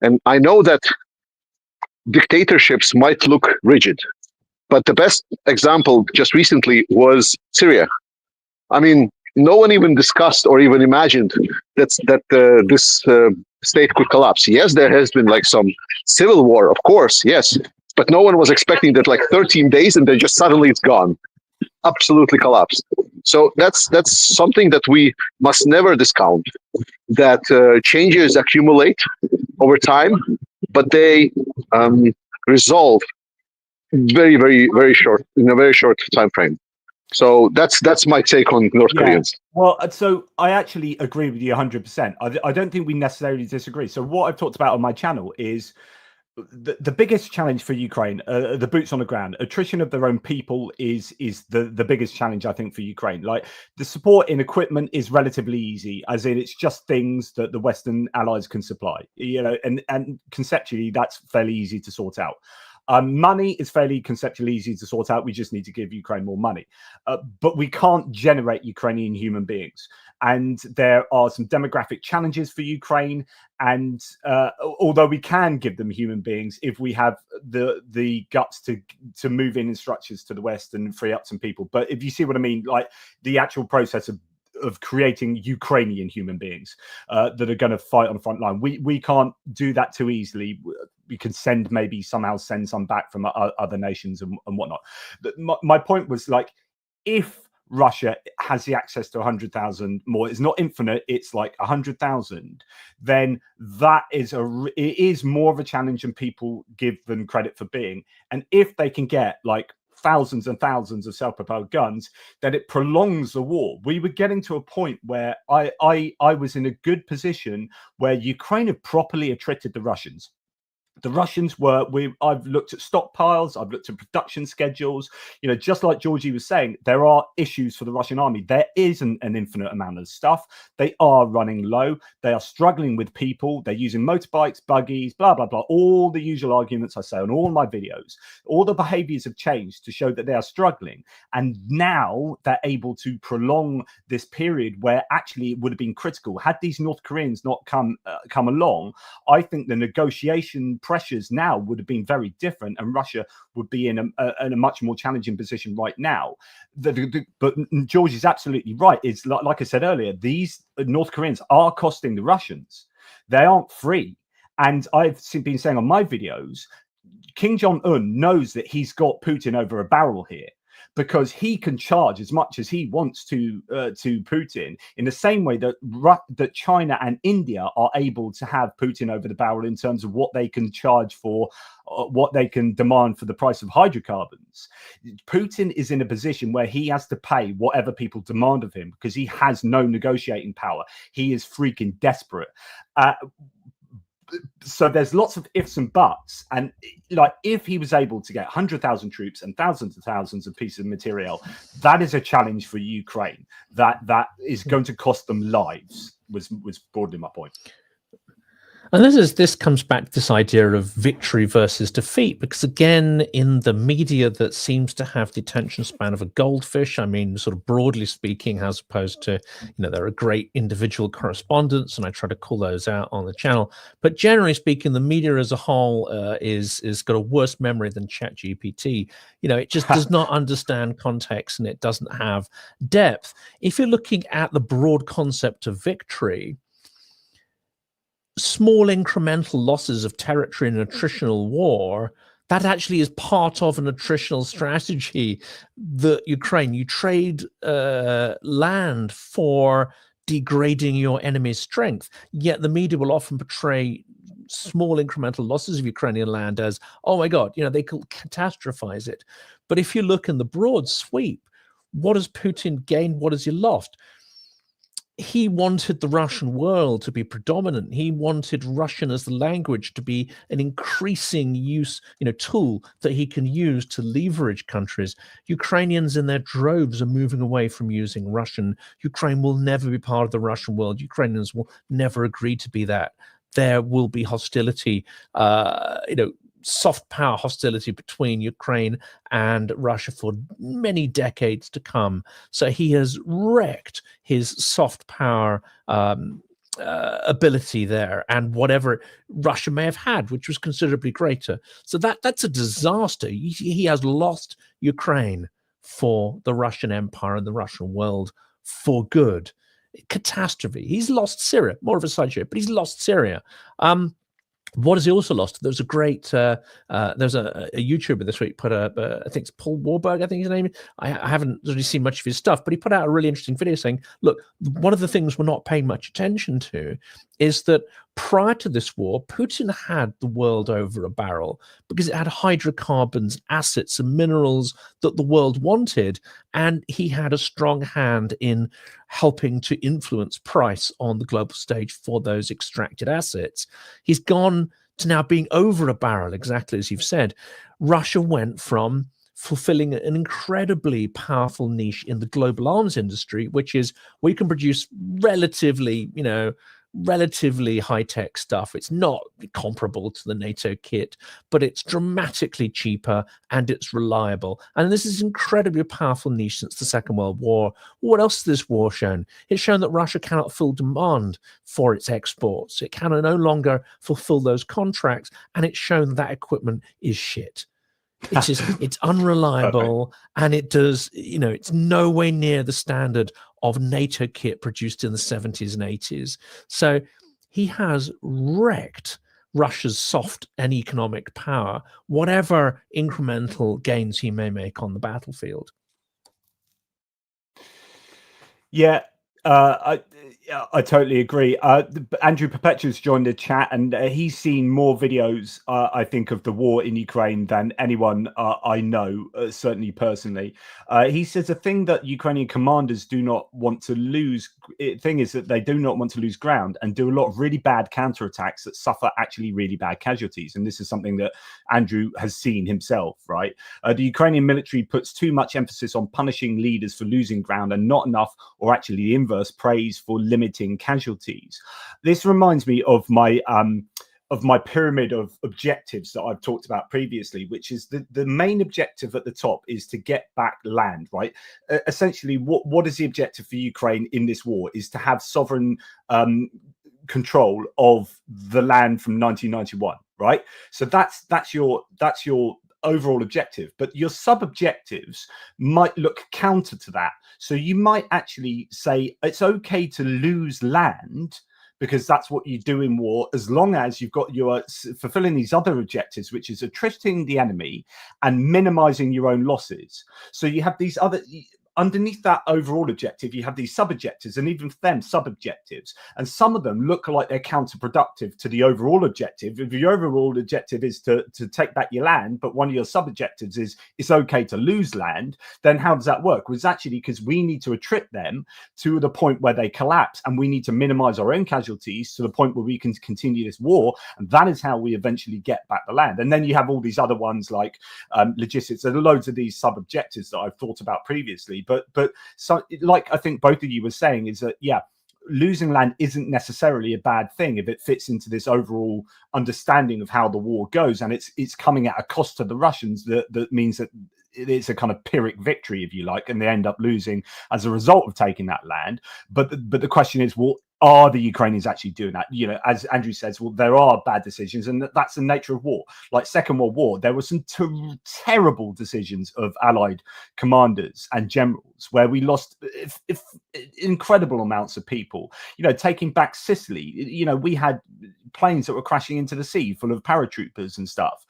And I know that dictatorships might look rigid, but the best example just recently was Syria. I mean, no one even discussed or even imagined that this state could collapse. Yes, there has been like some civil war, of course, yes, but no one was expecting that like 13 days and then just suddenly it's gone, absolutely collapsed. So that's something that we must never discount. That changes accumulate over time, but they resolve very, very, very short in a very short time frame. So that's my take on North Koreans. Well, so I actually agree with you 100%. I don't think we necessarily disagree. So what I've talked about on my channel is the biggest challenge for Ukraine, the boots on the ground. Attrition of their own people is the biggest challenge, I think, for Ukraine. Like, the support in equipment is relatively easy, as in it's just things that the Western allies can supply, you know, and conceptually that's fairly easy to sort out. Money is fairly conceptually easy to sort out. We just need to give Ukraine more money. But we can't generate Ukrainian human beings. And there are some demographic challenges for Ukraine. And although we can give them human beings, if we have the guts to move in structures to the West and free up some people. But if you see what I mean, like the actual process of creating Ukrainian human beings that are going to fight on the front line, we can't do that too easily. We can maybe somehow send some back from other nations and whatnot. But my point was, like, if Russia has the access to 100,000 more, it's not infinite, it's like 100,000, then it is more of a challenge than people give them credit for being. And if they can get like thousands and thousands of self-propelled guns, then it prolongs the war. We were getting to a point where I was in a good position where Ukraine had properly attrited the Russians. The Russians I've looked at stockpiles, I've looked at production schedules, you know, just like Georgie was saying, there are issues for the Russian army. There isn't an infinite amount of stuff. They are running low. They are struggling with people. They're using motorbikes, buggies, blah, blah, blah. All the usual arguments I say on all my videos. All the behaviors have changed to show that they are struggling. And now they're able to prolong this period where actually it would have been critical. Had these North Koreans not come along, I think the negotiation pressures now would have been very different, and Russia would be in a much more challenging position right now. But George is absolutely right. It's like I said earlier, these North Koreans are costing the Russians. They aren't free. And I've been saying on my videos, Kim Jong-un knows that he's got Putin over a barrel here, because he can charge as much as he wants to Putin, in the same way that China and India are able to have Putin over the barrel in terms of what they can charge for, what they can demand for the price of hydrocarbons. Putin is in a position where he has to pay whatever people demand of him because he has no negotiating power. He is freaking desperate. So there's lots of ifs and buts, and like, if he was able to get 100,000 troops and thousands of pieces of material, that is a challenge for Ukraine. That is going to cost them lives. Was broadly my point. And this comes back to this idea of victory versus defeat, because again, in the media that seems to have the attention span of a goldfish, I mean, sort of broadly speaking, as opposed to, you know, there are great individual correspondents, and I try to call those out on the channel. But generally speaking, the media as a whole is got a worse memory than ChatGPT. You know, it just does not understand context, and it doesn't have depth. If you're looking at the broad concept of victory, small incremental losses of territory in an attritional war, that actually is part of an attritional strategy that Ukraine, you trade land for degrading your enemy's strength. Yet the media will often portray small incremental losses of Ukrainian land as, oh my God, you know, they could catastrophize it. But if you look in the broad sweep, what has Putin gained? What has he lost? He wanted the Russian world to be predominant. He wanted Russian as the language to be an increasing tool that he can use to leverage countries. Ukrainians in their droves are moving away from using Russian. Ukraine will never be part of the Russian world. Ukrainians will never agree to be that. There will be hostility, soft power hostility between Ukraine and Russia for many decades to come. So he has wrecked his soft power ability there, and whatever Russia may have had, which was considerably greater. So that's a disaster. He has lost Ukraine for the Russian Empire and the Russian world for good. Catastrophe. He's lost Syria, more of a side show, but he's lost Syria. What has he also lost? There's a great, there's a YouTuber this week put up, I think it's Paul Warburg, I think his name. I haven't really seen much of his stuff, but he put out a really interesting video saying, look, one of the things we're not paying much attention to is that prior to this war, Putin had the world over a barrel because it had hydrocarbons, assets, and minerals that the world wanted. And he had a strong hand in helping to influence price on the global stage for those extracted assets. He's gone to now being over a barrel, exactly as you've said. Russia went from fulfilling an incredibly powerful niche in the global arms industry, which is we can produce relatively high-tech stuff. It's not comparable to the NATO kit, but it's dramatically cheaper and it's reliable. And this is incredibly powerful niche since the Second World War. What else has this war shown? It's shown that Russia cannot fill demand for its exports. It can no longer fulfill those contracts, and it's shown that equipment is shit. It's unreliable, and it does, it's no way near the standard of NATO kit produced in the 70s and 80s. So he has wrecked Russia's soft and economic power, whatever incremental gains he may make on the battlefield. Yeah, I totally agree. Andrew Perpetua's joined the chat, and he's seen more videos, I think, of the war in Ukraine than anyone I know, certainly personally. He says the thing that Ukrainian commanders do not want to lose, thing is that they do not want to lose ground and do a lot of really bad counterattacks that suffer actually really bad casualties. And this is something that Andrew has seen himself, right? The Ukrainian military puts too much emphasis on punishing leaders for losing ground and not enough, or actually the inverse, praise for limiting casualties. This reminds me of my pyramid of objectives that I've talked about previously, which is the main objective at the top is to get back land, right? Essentially, what is the objective for Ukraine in this war is to have sovereign control of the land from 1991, right? So that's your overall objective, but your sub-objectives might look counter to that. So you might actually say it's okay to lose land because that's what you do in war, as long as you've got your fulfilling these other objectives, which is attriting the enemy and minimizing your own losses. So you have these other, underneath that overall objective, you have these sub-objectives, and even for them, sub-objectives. And some of them look like they're counterproductive to the overall objective. If your overall objective is to take back your land, but one of your sub-objectives is it's okay to lose land, then how does that work? Well, it's actually because we need to attrit them to the point where they collapse, and we need to minimize our own casualties to the point where we can continue this war. And that is how we eventually get back the land. And then you have all these other ones like logistics. There are loads of these sub-objectives that I've thought about previously. But so, like I think both of you were saying, is that losing land isn't necessarily a bad thing if it fits into this overall understanding of how the war goes, and it's coming at a cost to the Russians that means that it's a kind of Pyrrhic victory, if you like, and they end up losing as a result of taking that land. But the question is, well, are the Ukrainians actually doing that? As Andrew says, well, there are bad decisions, and that's the nature of war. Like Second World War, there were some terrible decisions of Allied commanders and generals where we lost incredible amounts of people. Taking back Sicily, we had planes that were crashing into the sea full of paratroopers and stuff.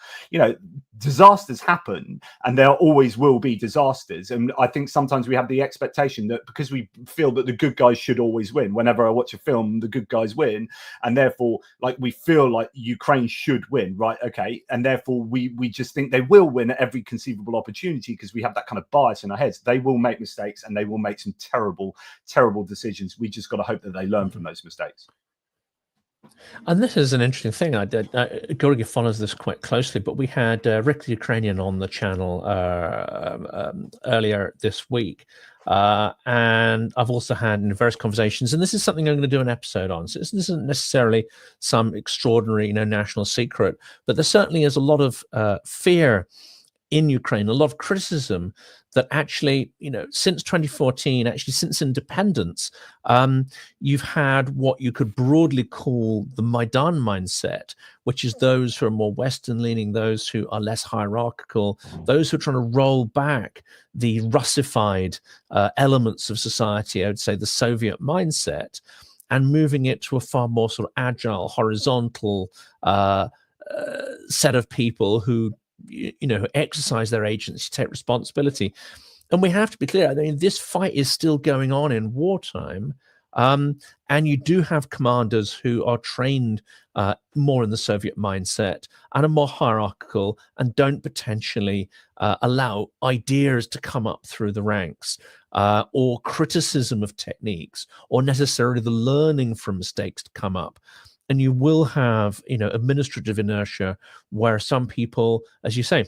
Disasters happen, and there always will be disasters. And I think sometimes we have the expectation that because we feel that the good guys should always win, whenever I watch a film, the good guys win, and therefore we feel like Ukraine should win, right? Okay, and therefore we just think they will win at every conceivable opportunity because we have that kind of bias in our heads. They will make mistakes, and they will make some terrible decisions. We just got to hope that they learn from those mistakes. And this is an interesting thing. Georgijs follows this quite closely, but we had Rick the Ukrainian on the channel earlier this week. And I've also had in various conversations, and this is something I'm going to do an episode on. So this isn't necessarily some extraordinary, national secret, but there certainly is a lot of fear in Ukraine, a lot of criticism that actually, since 2014, actually since independence, you've had what you could broadly call the Maidan mindset, which is those who are more Western leaning, those who are less hierarchical, those who are trying to roll back the Russified elements of society, I would say the Soviet mindset, and moving it to a far more sort of agile, horizontal set of people who who exercise their agency, take responsibility. And we have to be clear, I mean, this fight is still going on in wartime. And you do have commanders who are trained more in the Soviet mindset and are more hierarchical and don't potentially allow ideas to come up through the ranks or criticism of techniques or necessarily the learning from mistakes to come up. And you will have, administrative inertia where some people, as you say,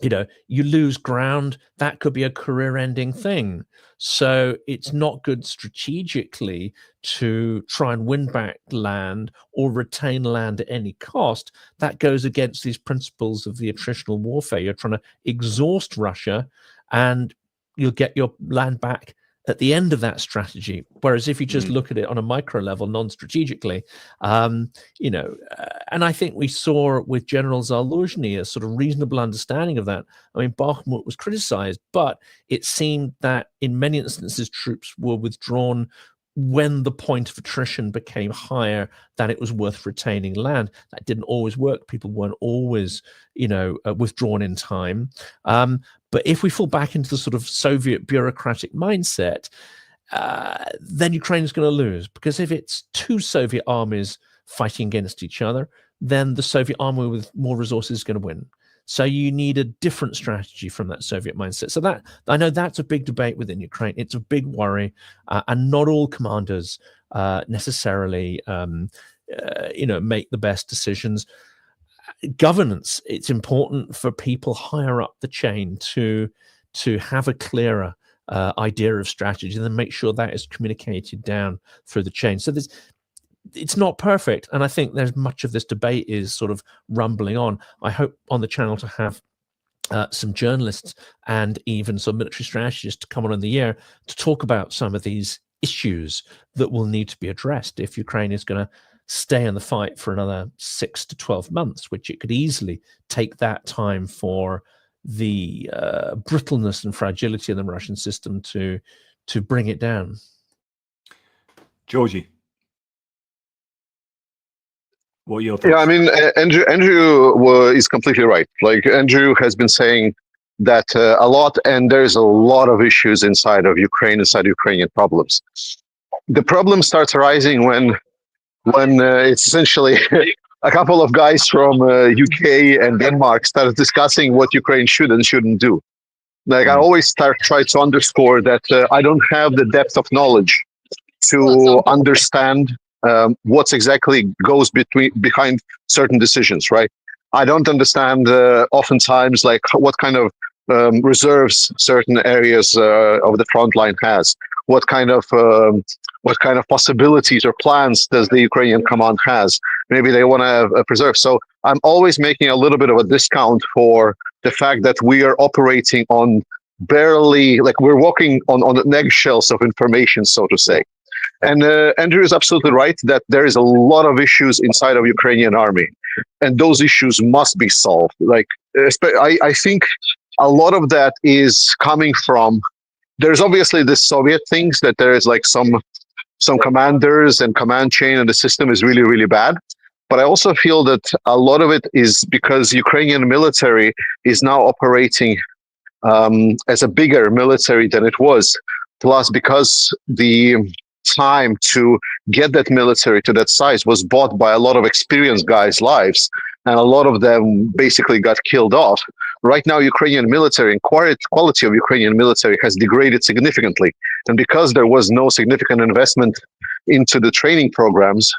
you lose ground. That could be a career-ending thing. So it's not good strategically to try and win back land or retain land at any cost. That goes against these principles of the attritional warfare. You're trying to exhaust Russia, and you'll get your land back at the end of that strategy. Whereas if you just look at it on a micro level, non-strategically, and I think we saw with General Zaluzhny a sort of reasonable understanding of that. I mean, Bakhmut was criticized, but it seemed that in many instances, troops were withdrawn when the point of attrition became higher than it was worth retaining land. That didn't always work. People weren't always, withdrawn in time. But if we fall back into the sort of Soviet bureaucratic mindset, then Ukraine is going to lose. Because if it's two Soviet armies fighting against each other, then the Soviet army with more resources is going to win. So you need a different strategy from that Soviet mindset. So that, I know that's a big debate within Ukraine. It's a big worry, and not all commanders necessarily, make the best decisions. Governance, it's important for people higher up the chain to have a clearer idea of strategy and then make sure that is communicated down through the chain. So it's not perfect, and I think there's much of this debate is sort of rumbling on. I hope on the channel to have some journalists and even some military strategists to come on in the year to talk about some of these issues that will need to be addressed if Ukraine is going to stay in the fight for another 6 to 12 months, which it could easily take that time for the brittleness and fragility of the Russian system to bring it down. Georgie, what are your thoughts? Yeah, I mean, Andrew is completely right. Like, Andrew has been saying that a lot, and there's a lot of issues inside of Ukraine, inside Ukrainian problems. The problem starts arising when it's essentially a couple of guys from UK and Denmark started discussing what Ukraine should and shouldn't do. Like, I always try to underscore that I don't have the depth of knowledge to understand what's exactly goes behind certain decisions, right? I don't understand oftentimes like what kind of reserves certain areas of the front line has. What kind of possibilities or plans does the Ukrainian command has? Maybe they want to preserve. So I'm always making a little bit of a discount for the fact that we are operating on barely, like, we're walking on the eggshells of information, so to say. And Andrew is absolutely right that there is a lot of issues inside of Ukrainian army, and those issues must be solved. Like, I think a lot of that is coming from, there's obviously the Soviet things that there is like some commanders and command chain and the system is really, really bad. But I also feel that a lot of it is because Ukrainian military is now operating as a bigger military than it was. Plus, because the time to get that military to that size was bought by a lot of experienced guys' lives, and a lot of them basically got killed off. Right now, Ukrainian military and quality of Ukrainian military has degraded significantly. And because there was no significant investment into the training programs,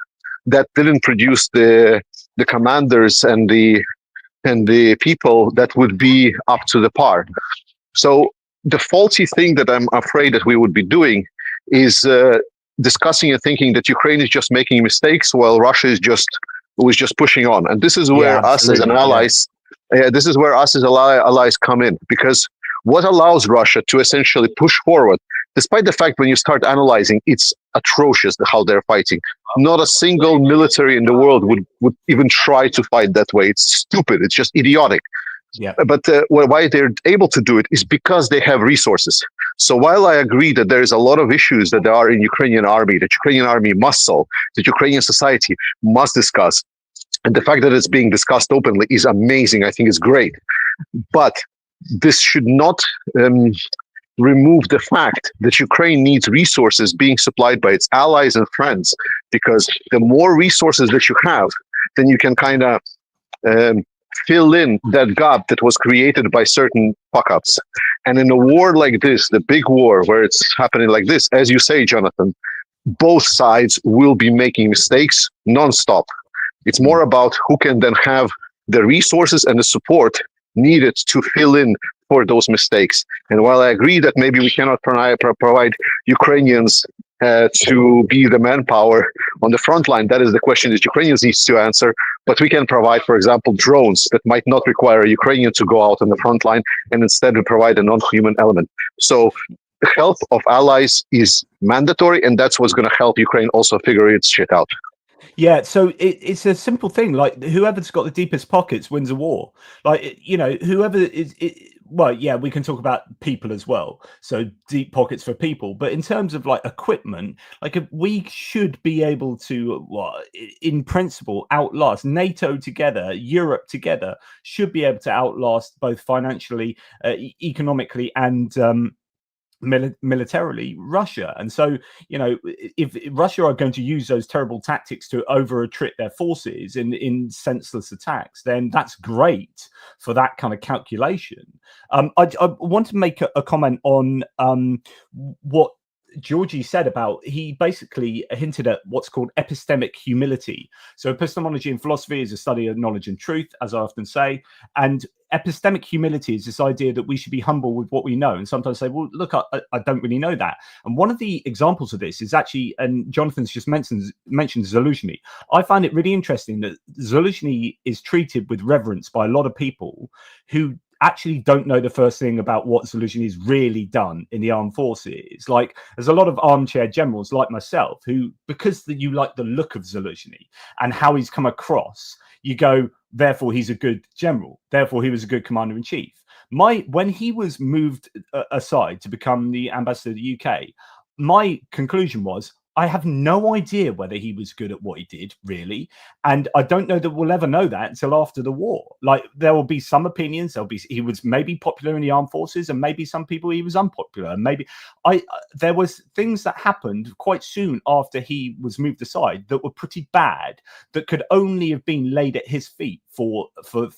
that didn't produce the commanders and the people that would be up to the par. So the faulty thing that I'm afraid that we would be doing is discussing and thinking that Ukraine is just making mistakes while Russia was just pushing on. And this is where us as an allies this is where us as allies come in, because what allows Russia to essentially push forward, despite the fact when you start analyzing, it's atrocious how they're fighting. Not a single military in the world would even try to fight that way. It's stupid. It's just idiotic. Yeah. But why they're able to do it is because they have resources. So while I agree that there is a lot of issues that there are in Ukrainian army, that Ukrainian army must solve, that Ukrainian society must discuss, and the fact that it's being discussed openly is amazing. I think it's great. But this should not remove the fact that Ukraine needs resources being supplied by its allies and friends, because the more resources that you have, then you can kind of fill in that gap that was created by certain fuck-ups. And in a war like this, the big war where it's happening like this, as you say, Jonathan, both sides will be making mistakes non-stop. It's more about who can then have the resources and the support needed to fill in for those mistakes. And while I agree that maybe we cannot provide Ukrainians to be the manpower on the front line, that is the question that Ukrainians need to answer. But we can provide, for example, drones that might not require a Ukrainian to go out on the front line, and instead we provide a non-human element. So the help of allies is mandatory, and that's what's going to help Ukraine also figure its shit out. Yeah, so it's a simple thing. Like, whoever's got the deepest pockets wins a war. Like, you know, whoever is... well, yeah, we can talk about people as well. So deep pockets for people. But in terms of like equipment, like we should be able to, well, in principle, outlast NATO together, Europe together, should be able to outlast both financially, economically, and militarily Russia. And so, you know, if Russia are going to use those terrible tactics to over-attrit their forces in senseless attacks, then that's great for that kind of calculation. I want to make a comment on what Georgie said about, he basically hinted at what's called epistemic humility. So epistemology in philosophy is a study of knowledge and truth, as I often say, and epistemic humility is this idea that we should be humble with what we know, and sometimes say, well, look, I don't really know that. And one of the examples of this is actually, and Jonathan's just mentioned Zaluzhny. I find it really interesting that Zaluzhny is treated with reverence by a lot of people who actually don't know the first thing about what Zaluzhny has really done in the armed forces. Like, there's a lot of armchair generals like myself who, because you like the look of Zaluzhny and how he's come across, you go, therefore he's a good general, therefore he was a good commander-in-chief. When he was moved aside to become the ambassador to the UK, my conclusion was, I have no idea whether he was good at what he did, really. And I don't know that we'll ever know that until after the war. Like, there will be some opinions. He was maybe popular in the armed forces, and maybe some people he was unpopular. And maybe there was things that happened quite soon after he was moved aside that were pretty bad, that could only have been laid at his feet for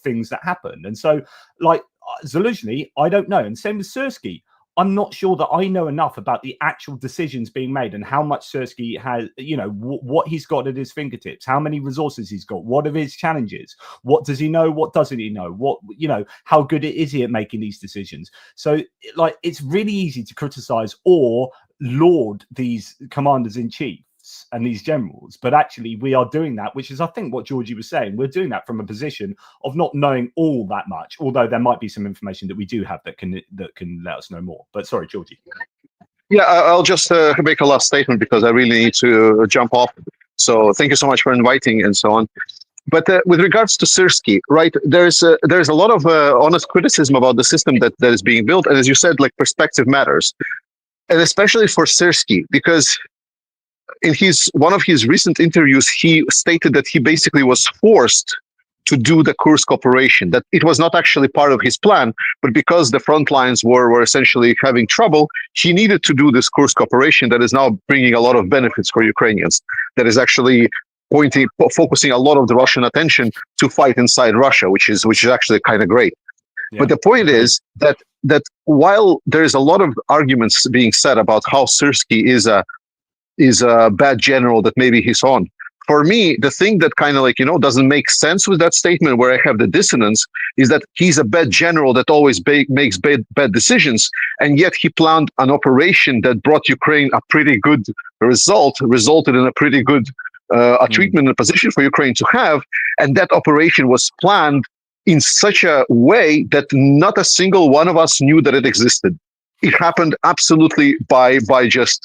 things that happened. And so, like, Zaluzhny, I don't know. And same with Syrskyi. I'm not sure that I know enough about the actual decisions being made and how much Syrskyi has, you know, what he's got at his fingertips, how many resources he's got, what are his challenges, what does he know, what doesn't he know, what, you know, how good is he at making these decisions. So, like, it's really easy to criticize or laud these commanders in chief and these generals, but actually we are doing that, which is, I think, what Georgie was saying. We're doing that from a position of not knowing all that much, although there might be some information that we do have that can let us know more. But sorry, Georgie. Yeah, I'll just make a last statement because I really need to jump off. So thank you so much for inviting and so on. But with regards to Syrskyi, right, there's a lot of honest criticism about the system that is being built, and as you said, like, perspective matters, and especially for Syrskyi, because in one of his recent interviews, he stated that he basically was forced to do the Kursk operation, that it was not actually part of his plan, but because the front lines were essentially having trouble, he needed to do this Kursk operation that is now bringing a lot of benefits for Ukrainians, that is actually focusing a lot of the Russian attention to fight inside Russia, which is actually kind of great. Yeah. But the point is that while there is a lot of arguments being said about how Syrskyi is a bad general that maybe he's on, for me, the thing that kind of, like, you know, doesn't make sense with that statement, where I have the dissonance, is that he's a bad general that always makes bad decisions, and yet he planned an operation that brought Ukraine a pretty good resulted in a pretty good treatment and position for Ukraine to have, and that operation was planned in such a way that not a single one of us knew that it existed. It happened absolutely by just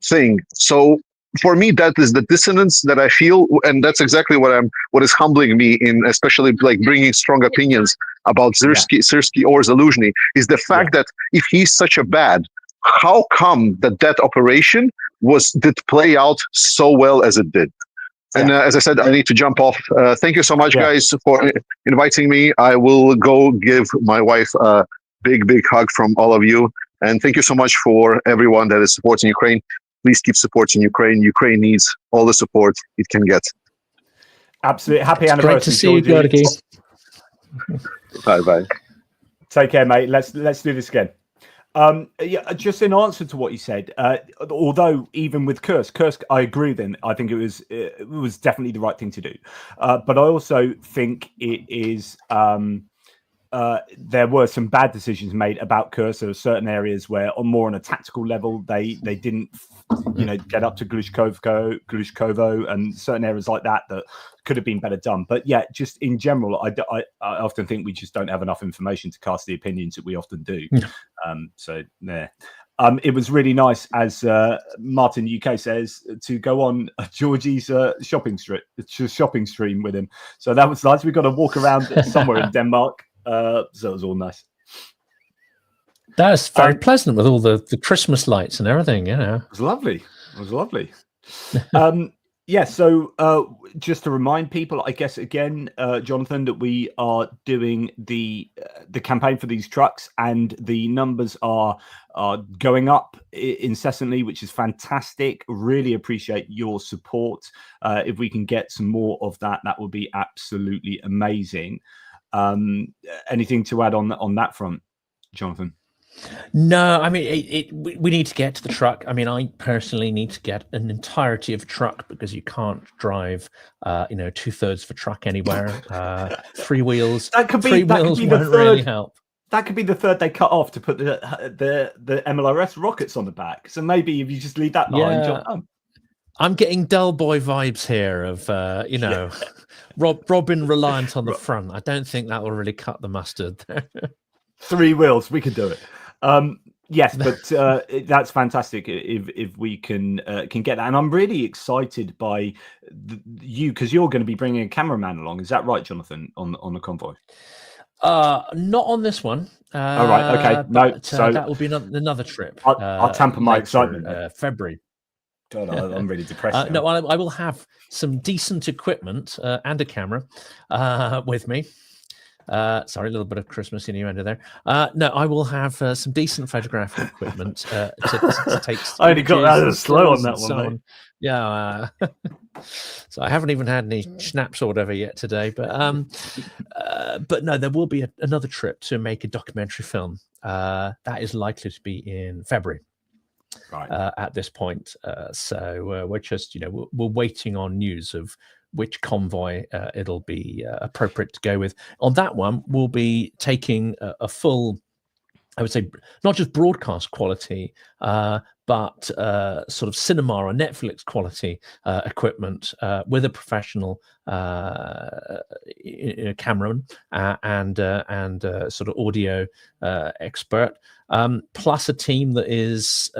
thing. So for me, that is the dissonance that I feel, and that's exactly what is humbling me in, especially like bringing strong opinions about Syrskyi or Zaluzhny, is the fact that if he's such a bad, how come that operation did play out so well as it did? And as I said, I need to jump off. Thank you so much, guys, for inviting me. I will go give my wife a big, big hug from all of you. And thank you so much for everyone that is supporting Ukraine. Please keep supporting Ukraine. Ukraine needs all the support it can get. Absolutely. Happy anniversary. Great to see you, Georgijs. Bye-bye. Take care, mate. Let's do this again. Just in answer to what you said, although even with Kursk, I agree with him. I think it was definitely the right thing to do. But I also think it is there were some bad decisions made about Kursk. There were certain areas where, on a tactical level, they didn't, get up to Glushkovo, and certain areas like that could have been better done. But yeah, just in general, I often think we just don't have enough information to cast the opinions that we often do. So there. It was really nice, as Martin UK says, to go on Georgie's shopping stream with him. So that was nice. We got to walk around somewhere in Denmark. So it was all nice. That was very pleasant with all the Christmas lights and everything, It was lovely. It was lovely. So just to remind people, I guess, again, Jonathan, that we are doing the campaign for these trucks, and the numbers are going up incessantly, which is fantastic. Really appreciate your support. If we can get some more of that, that would be absolutely amazing. Anything to add on that front, Jonathan? No, I mean, we need to get to the truck. I mean, I personally need to get an entirety of a truck, because you can't drive, 2/3 of a truck anywhere. 3 wheels. Three wheels won't really help. That could be the third they cut off to put the MLRS rockets on the back. So maybe if you just leave that behind, jump home. I'm getting dull boy vibes here of, Robin reliant on the front. I don't think that will really cut the mustard there. 3 wheels, we could do it. Yes, but that's fantastic if we can get that. And I'm really excited by you, because you're going to be bringing a cameraman along. Is that right, Jonathan, on the convoy? Not on this one. All right, okay. No, so that will be another trip. I'll tamper my excitement. February. God, I'm really depressed. No, I will have some decent equipment and a camera with me. Sorry, a little bit of Christmas innuendo there. No, I will have some decent photographic equipment to take. I only got that slow on that one. Yeah, so I haven't even had any schnapps or whatever yet today. But no, there will be another trip to make a documentary film. That is likely to be in February. Right. At this point, so we're just we're waiting on news of which convoy it'll be appropriate to go with. On that one, we'll be taking a full, I would say, not just broadcast quality, but sort of cinema or Netflix quality equipment with a professional cameraman and sort of audio expert, plus a team that is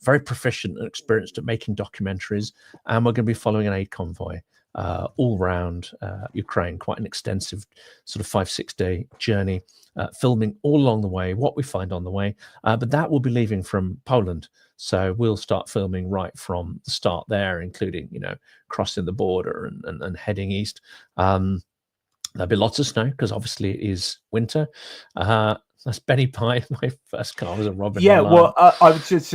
very proficient and experienced at making documentaries. And we're going to be following an aid convoy all around Ukraine, quite an extensive sort of 5-6 day journey, filming all along the way, what we find on the way. But that will be leaving from Poland. So we'll start filming right from the start there, including, crossing the border and heading east. There'll be lots of snow, because obviously it is winter. That's Benny Pie. My first car was a Robin. Yeah, Reliant. Well, I would just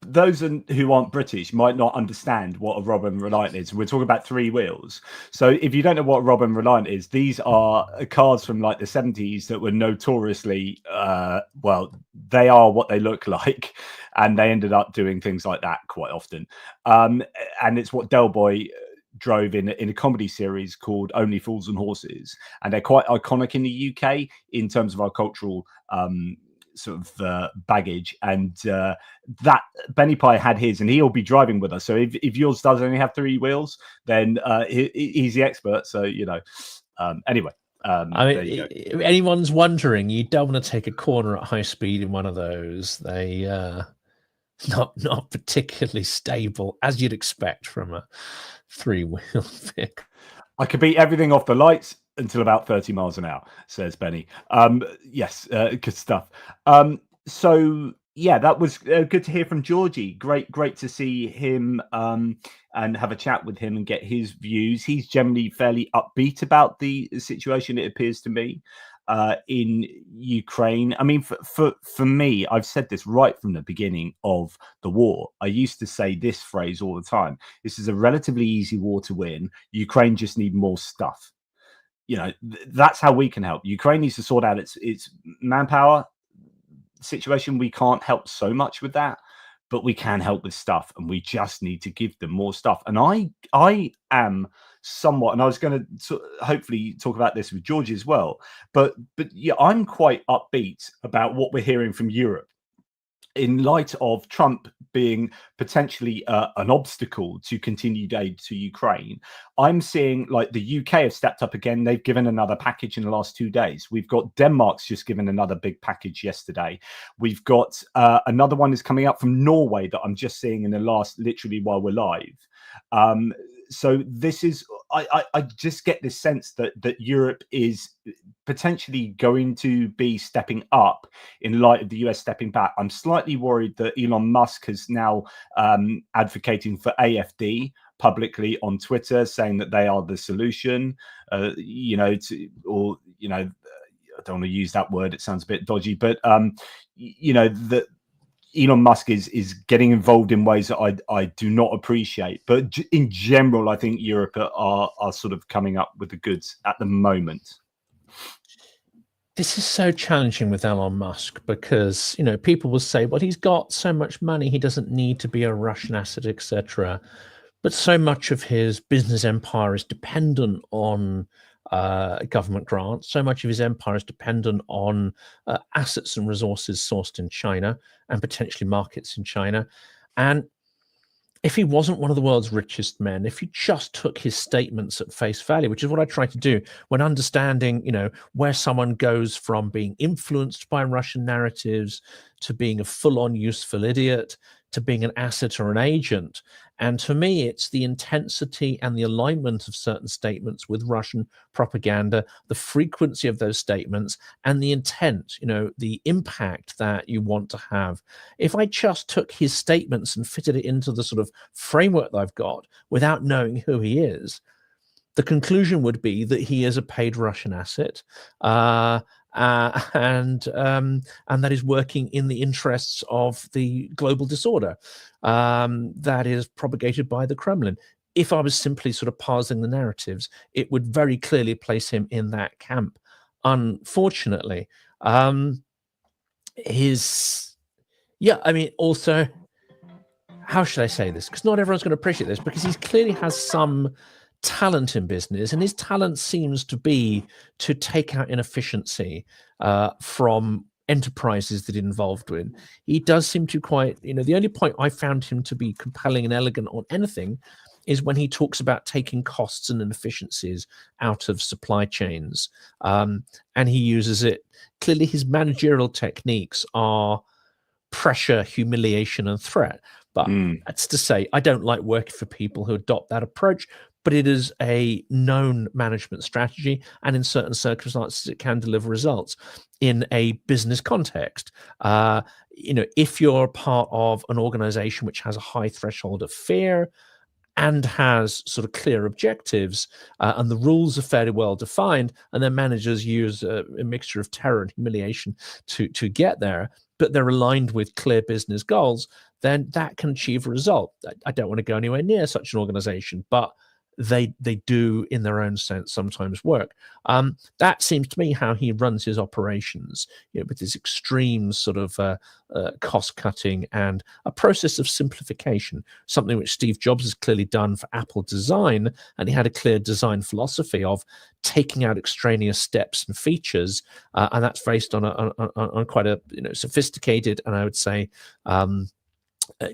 those who aren't British might not understand what a Robin Reliant is. We're talking about 3 wheels. So if you don't know what a Robin Reliant is, these are cars from like the 70s that were notoriously, they are what they look like, and they ended up doing things like that quite often. And it's what Del Boy drove in a comedy series called Only Fools and Horses, and they're quite iconic in the UK in terms of our cultural baggage. And that Benny Pie had his, and he'll be driving with us. So if yours does only have 3 wheels, then he's the expert. So anyway, I There you mean, go. if anyone's wondering, you don't want to take a corner at high speed in one of those. They not particularly stable, as you'd expect from a three-wheel vehicle. I could beat everything off the lights until about 30 miles an hour, says Benny. Yes, good stuff. So yeah, that was good to hear from Georgie. Great to see him and have a chat with him and get his views. He's generally fairly upbeat about the situation, it appears to me, in Ukraine. I mean, for me, I've said this right from the beginning of the war. I used to say this phrase all the time: this is a relatively easy war to win. Ukraine just need more stuff. You know, that's how we can help. Ukraine needs to sort out its manpower situation. We can't help so much with that, but we can help with stuff, and we just need to give them more stuff. And I am somewhat, and I was going to hopefully talk about this with George as well, but yeah, I'm quite upbeat about what we're hearing from Europe in light of Trump being potentially an obstacle to continued aid to Ukraine. I'm seeing like the UK have stepped up again. They've given another package in the last 2 days. We've got Denmark's just given another big package yesterday. We've got another one is coming up from Norway that I'm just seeing in the last, literally while we're live. So this is, I just get this sense that Europe is potentially going to be stepping up in light of the US stepping back. I'm slightly worried that Elon Musk is now advocating for AFD publicly on Twitter, saying that they are the solution, I don't want to use that word. It sounds a bit dodgy, but that Elon Musk is getting involved in ways that I do not appreciate. But in general, I think Europe are sort of coming up with the goods at the moment. This is so challenging with Elon Musk because, people will say, well, he's got so much money, he doesn't need to be a Russian asset, etc. But so much of his business empire is dependent on government grants. So much of his empire is dependent on assets and resources sourced in China and potentially markets in China. And if he wasn't one of the world's richest men, if he just took his statements at face value, which is what I try to do when understanding, where someone goes from being influenced by Russian narratives to being a full-on useful idiot to being an asset or an agent. And to me, it's the intensity and the alignment of certain statements with Russian propaganda, the frequency of those statements, and the intent, the impact that you want to have. If I just took his statements and fitted it into the sort of framework that I've got without knowing who he is, the conclusion would be that he is a paid Russian asset, and that is working in the interests of the global disorder that is propagated by the Kremlin. If I was simply sort of parsing the narratives, it would very clearly place him in that camp. Unfortunately, also, how should I say this? Because not everyone's going to appreciate this, because he clearly has some talent in business, and his talent seems to be to take out inefficiency from enterprises that involved in. He does seem to quite, the only point I found him to be compelling and elegant on anything is when he talks about taking costs and inefficiencies out of supply chains. And he uses it. Clearly, his managerial techniques are pressure, humiliation, and threat. But that's to say, I don't like working for people who adopt that approach, but it is a known management strategy, and in certain circumstances, it can deliver results in a business context. If you're part of an organization which has a high threshold of fear and has sort of clear objectives, and the rules are fairly well defined, and then managers use a mixture of terror and humiliation to get there, but they're aligned with clear business goals, then that can achieve a result. I don't want to go anywhere near such an organization, but they do in their own sense sometimes work. That seems to me how he runs his operations, with this extreme sort of cost cutting and a process of simplification, something which Steve Jobs has clearly done for Apple design. And he had a clear design philosophy of taking out extraneous steps and features, and that's based on quite a sophisticated, and I would say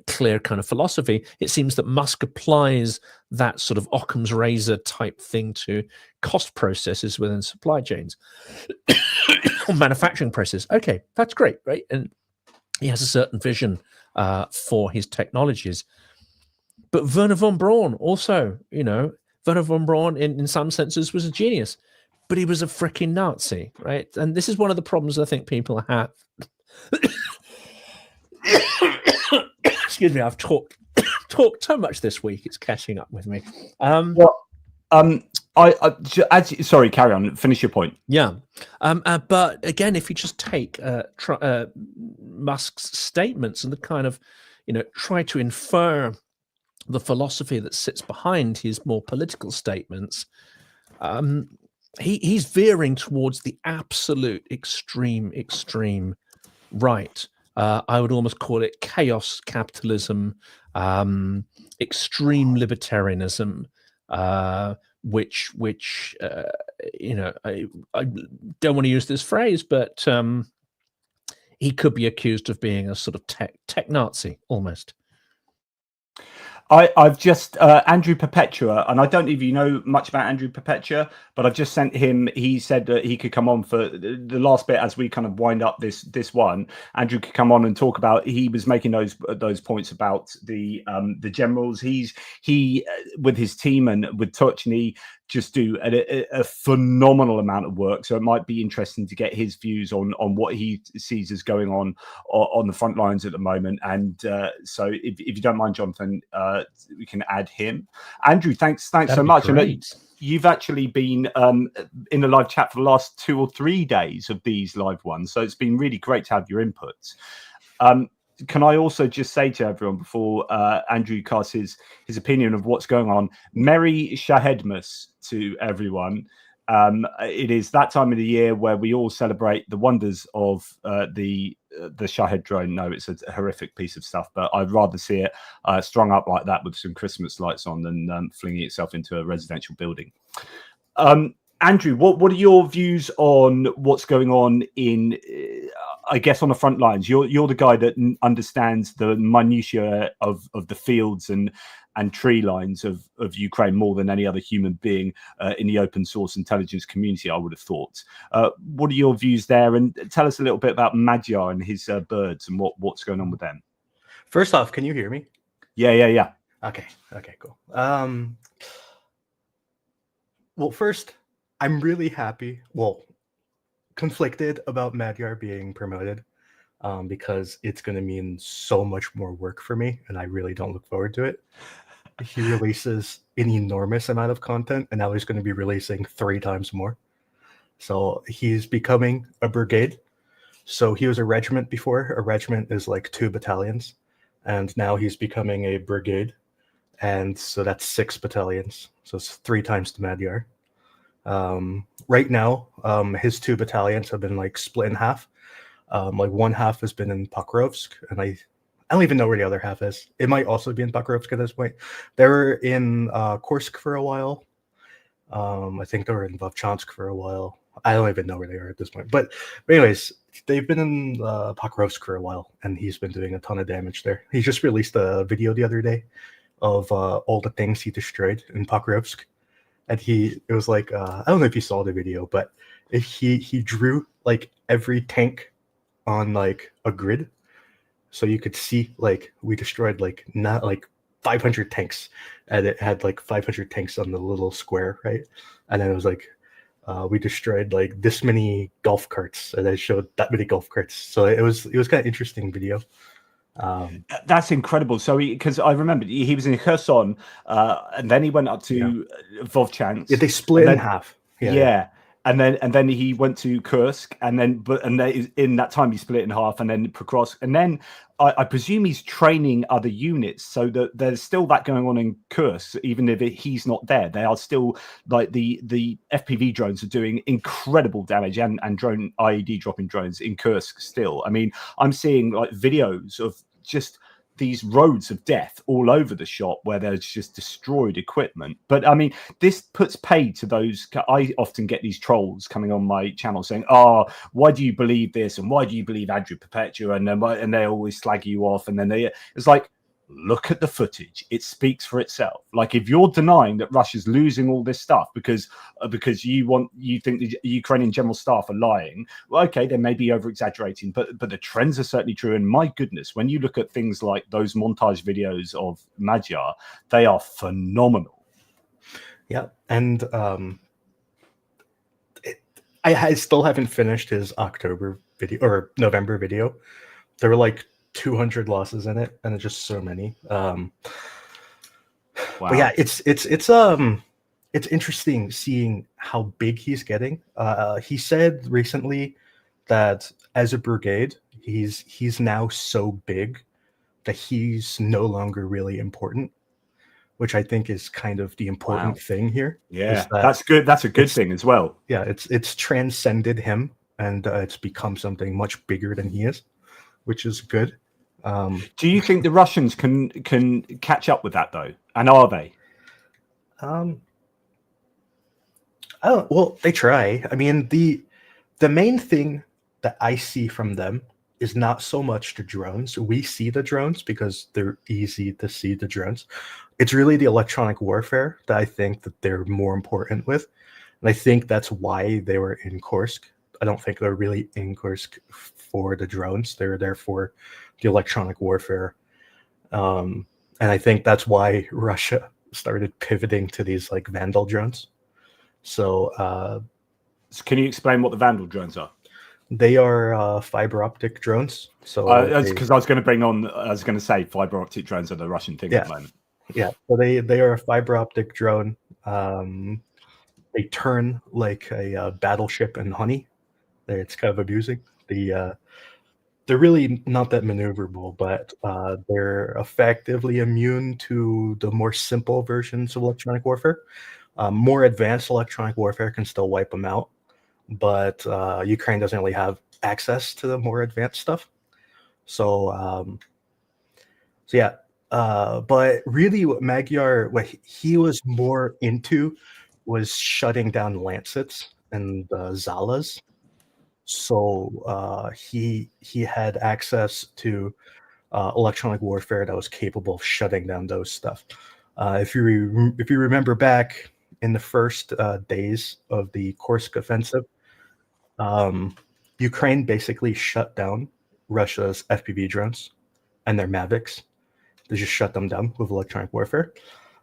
clear kind of philosophy. It seems that Musk applies that sort of Occam's razor type thing to cost processes within supply chains or manufacturing processes. Okay, that's great, right? And he has a certain vision for his technologies. But Werner von Braun also, Werner von Braun in some senses was a genius, but he was a freaking Nazi, right? And this is one of the problems I think people have. Excuse me, I've talked so much this week; it's catching up with me. Sorry, carry on. Finish your point. Yeah, but again, if you just take Musk's statements and the kind of, try to infer the philosophy that sits behind his more political statements, he's veering towards the absolute extreme right. I would almost call it chaos capitalism, extreme libertarianism, which I don't want to use this phrase, but he could be accused of being a sort of tech Nazi almost. I've just Andrew Perpetua, and I don't even know much about Andrew Perpetua, but I've just sent him. He said that he could come on for the last bit as we kind of wind up this one. Andrew could come on and talk about. He was making those points about the generals. He with his team and with Touchney just do a phenomenal amount of work. So it might be interesting to get his views on what he sees as going on the front lines at the moment. And so if you don't mind, Jonathan, we can add him. Andrew, thanks so much. Great. And you've actually been in the live chat for the last 2 or 3 days of these live ones. So it's been really great to have your inputs. Can I also just say to everyone before Andrew casts his opinion of what's going on, Merry Shahedmas to everyone. It is that time of the year where we all celebrate the wonders of the Shahed drone. No, it's a horrific piece of stuff, but I'd rather see it strung up like that with some Christmas lights on than flinging itself into a residential building. Andrew, what are your views on what's going on in, I guess, on the front lines? You're the guy that understands the minutiae of the fields and tree lines of Ukraine more than any other human being in the open source intelligence community, I would have thought. What are your views there? And tell us a little bit about Magyar and his birds and what's going on with them. First off, can you hear me? Yeah. Okay, cool. Well, first, I'm really happy. Well, conflicted about Magyar being promoted because it's going to mean so much more work for me, and I really don't look forward to it. He releases an enormous amount of content, and now he's going to be releasing 3 times more. So he's becoming a brigade. So he was a regiment before. A regiment is like 2 battalions, and now he's becoming a brigade. And so that's 6 battalions. So it's 3 times the Magyar. Right now, his 2 battalions have been like split in half. Like one half has been in Pokrovsk, and I don't even know where the other half is. It might also be in Pokrovsk at this point. They were in Kursk for a while. I think they were in Vovchansk for a while. I don't even know where they are at this point. But anyways, they've been in Pokrovsk for a while, and he's been doing a ton of damage there. He just released a video the other day of all the things he destroyed in Pokrovsk. And it was like, I don't know if you saw the video, but he drew like every tank on like a grid. So you could see like we destroyed like not like 500 tanks, and it had like 500 tanks on the little square, right? And then it was like, we destroyed like this many golf carts, and it showed that many golf carts. So it was kind of interesting video. That's incredible. So because I remember he was in Kherson, and then he went up to Vovchansk. Yeah, they split in half. Yeah. And then he went to Kursk, and in that time he split in half, and then Pokrovsk, and then I presume he's training other units, so that there's still that going on in Kursk, even if he's not there. They are still like the FPV drones are doing incredible damage, and drone IED dropping drones in Kursk still. I mean, I'm seeing like videos of just these roads of death all over the shop where there's just destroyed equipment. But I mean, this puts paid to those. I often get these trolls coming on my channel saying, "Oh, why do you believe this? And why do you believe Andrew Perpetua?" And they always slag you off. And then it's like, look at the footage. It speaks for itself. Like, if you're denying that Russia's losing all this stuff because you think the Ukrainian general staff are lying, well, okay, they may be over exaggerating, but the trends are certainly true. And my goodness, when you look at things like those montage videos of Magyar, they are phenomenal. Yeah, and I still haven't finished his October video or November video. There were like 200 losses in it, and it's just so many. Wow. But yeah, it's interesting seeing how big he's getting. He said recently that as a brigade, he's now so big that he's no longer really important, which I think is kind of the important thing here. Yeah, that's good. That's a good thing as well. Yeah, it's transcended him, and it's become something much bigger than he is, which is good. Do you think the Russians can catch up with that though? And are they? Well, they try. I mean, the main thing that I see from them is not so much the drones. We see the drones because they're easy to see the drones. It's really the electronic warfare that I think that they're more important with. And I think that's why they were in Kursk. I don't think they're really in Kursk for the drones. They're there for the electronic warfare. And I think that's why Russia started pivoting to these like Vandal drones. So can you explain what the Vandal drones are? They are fiber optic drones. So because I was going to say fiber optic drones are the Russian thing at the moment. Yeah, so they are a fiber optic drone. They turn like a battleship in honey. It's kind of amusing. They're really not that maneuverable, but they're effectively immune to the more simple versions of electronic warfare. More advanced electronic warfare can still wipe them out, but Ukraine doesn't really have access to the more advanced stuff. So yeah. But really, what he was more into was shutting down Lancets and Zalas. So he had access to electronic warfare that was capable of shutting down those stuff. If you remember back in the first days of the Kursk offensive, Ukraine basically shut down Russia's FPV drones and their Mavics. They just shut them down with electronic warfare.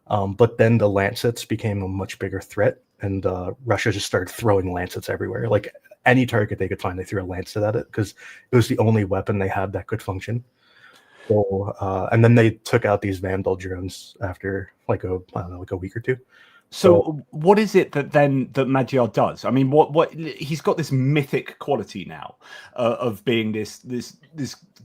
But then the Lancets became a much bigger threat, and Russia just started throwing Lancets everywhere. Like any target they could find, they threw a Lancet at it because it was the only weapon they had that could function. So, and then they took out these Vandal drones after like a week or two. So what is it that Magyar does? I mean, what he's got this mythic quality now of being this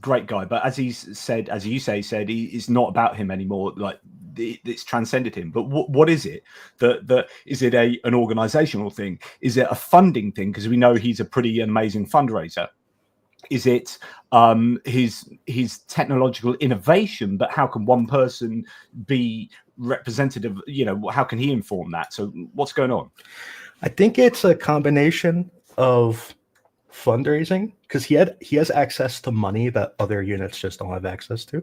great guy, but as you said, it's not about him anymore. Like it's transcended him. But what is it that is it an organizational thing? Is it a funding thing? Because we know he's a pretty amazing fundraiser. Is it his technological innovation? But how can one person be representative? How can he inform that? So what's going on? I think it's a combination of fundraising, because he has access to money that other units just don't have access to.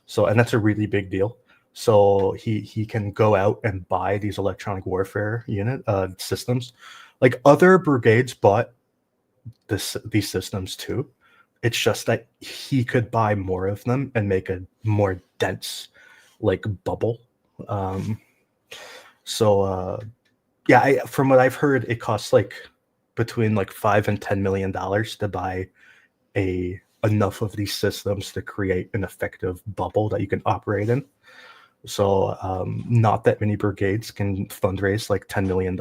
So, and that's a really big deal. So he can go out and buy these electronic warfare systems. Like other brigades bought these systems too. It's just that he could buy more of them and make a more dense like bubble. From what I've heard, it costs like between like $5 and $10 million to buy enough of these systems to create an effective bubble that you can operate in. So not that many brigades can fundraise like $10 million.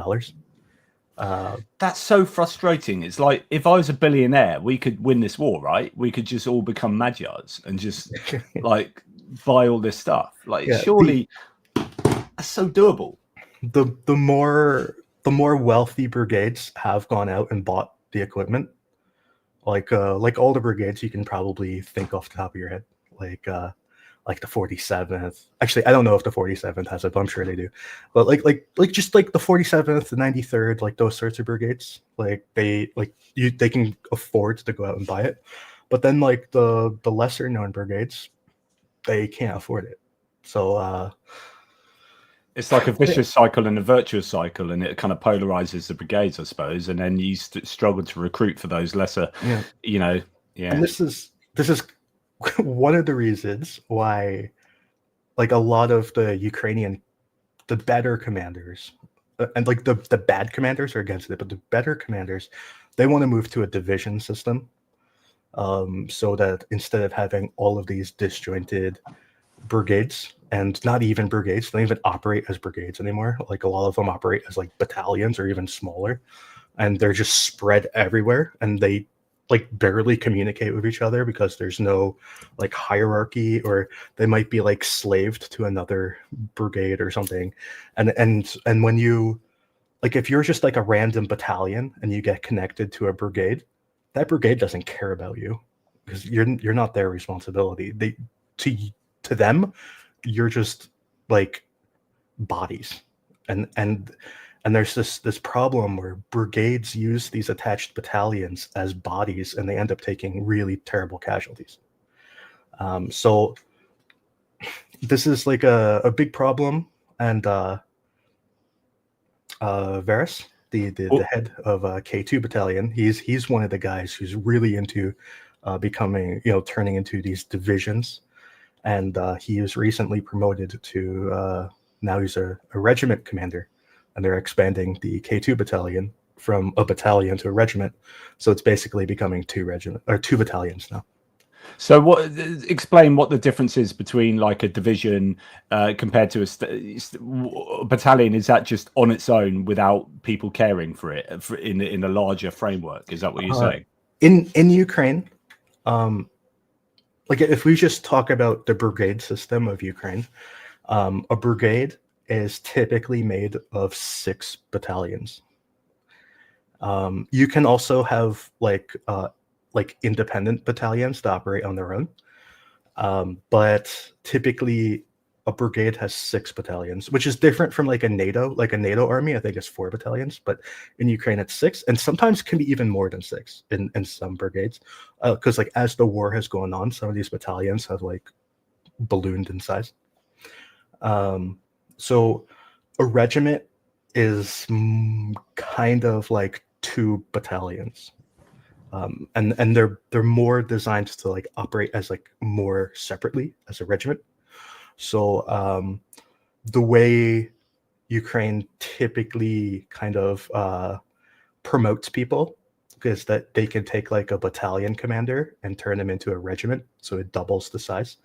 That's so frustrating. It's like if I was a billionaire, we could win this war, right? We could just all become Magyars and just like buy all this stuff. Like surely that's so doable. The more wealthy brigades have gone out and bought the equipment, like all the brigades you can probably think off the top of your head, like like the 47th. Actually, I don't know if the 47th has it, but I'm sure they do. But just like the 47th, the 93rd, like those sorts of brigades, like they can afford to go out and buy it. But then like the lesser known brigades, they can't afford it. So it's like a vicious cycle and a virtuous cycle, and it kind of polarizes the brigades, I suppose. And then you struggle to recruit for those lesser, you know. Yeah. And this is one of the reasons why, like, a lot of the better commanders, and like the bad commanders are against it, but the better commanders, they want to move to a division system, so that instead of having all of these disjointed brigades, and not even brigades, they don't even operate as brigades anymore. Like, a lot of them operate as like battalions or even smaller, and they're just spread everywhere, and they like barely communicate with each other because there's no like hierarchy, or they might be like slaved to another brigade or something. And when you, like, if you're just like a random battalion and you get connected to a brigade, that brigade doesn't care about you because you're not their responsibility. They to them, you're just like bodies. And there's this problem where brigades use these attached battalions as bodies, and they end up taking really terrible casualties. So this is like a big problem. And Varys, the head of K2 battalion, he's one of the guys who's really into becoming, turning into these divisions. And he was recently promoted to now he's a regiment commander. And they're expanding the K2 battalion from a battalion to a regiment, so it's basically becoming two battalions now. So, explain what the difference is between like a division compared to a battalion. Is that just on its own without people caring for it in a larger framework? Is that what you're saying? In Ukraine, like if we just talk about the brigade system of Ukraine, a brigade is typically made of 6 battalions. You can also have like independent battalions to operate on their own, but typically a brigade has 6 battalions, which is different from like a NATO army. I think it's 4 battalions, but in Ukraine it's 6, and sometimes can be even more than 6 in some brigades, because like as the war has gone on, some of these battalions have like ballooned in size. So a regiment is kind of like 2 battalions, and they're more designed to like operate as like more separately as a regiment. So the way Ukraine typically kind of promotes people is that they can take like a battalion commander and turn him into a regiment, so it doubles the size.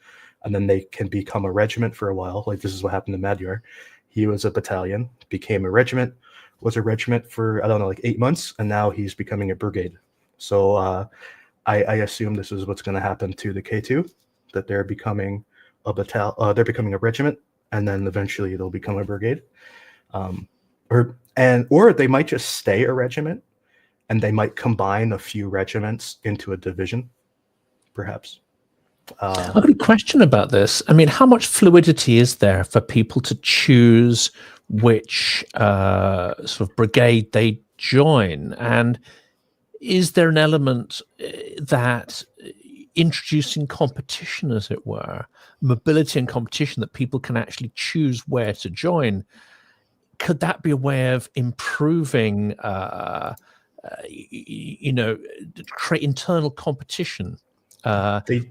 And then they can become a regiment for a while. Like this is what happened to Magyar. He was a battalion, became a regiment, was a regiment for, I don't know, like 8 months, and now he's becoming a brigade. So I assume this is what's going to happen to the K2, that they're becoming they're becoming a regiment, and then eventually they'll become a brigade. Or they might just stay a regiment, and they might combine a few regiments into a division, perhaps. I've got a question about this. I mean, how much fluidity is there for people to choose which sort of brigade they join? And is there an element that introducing competition, as it were, mobility and competition, that people can actually choose where to join? Could that be a way of improving, create internal competition?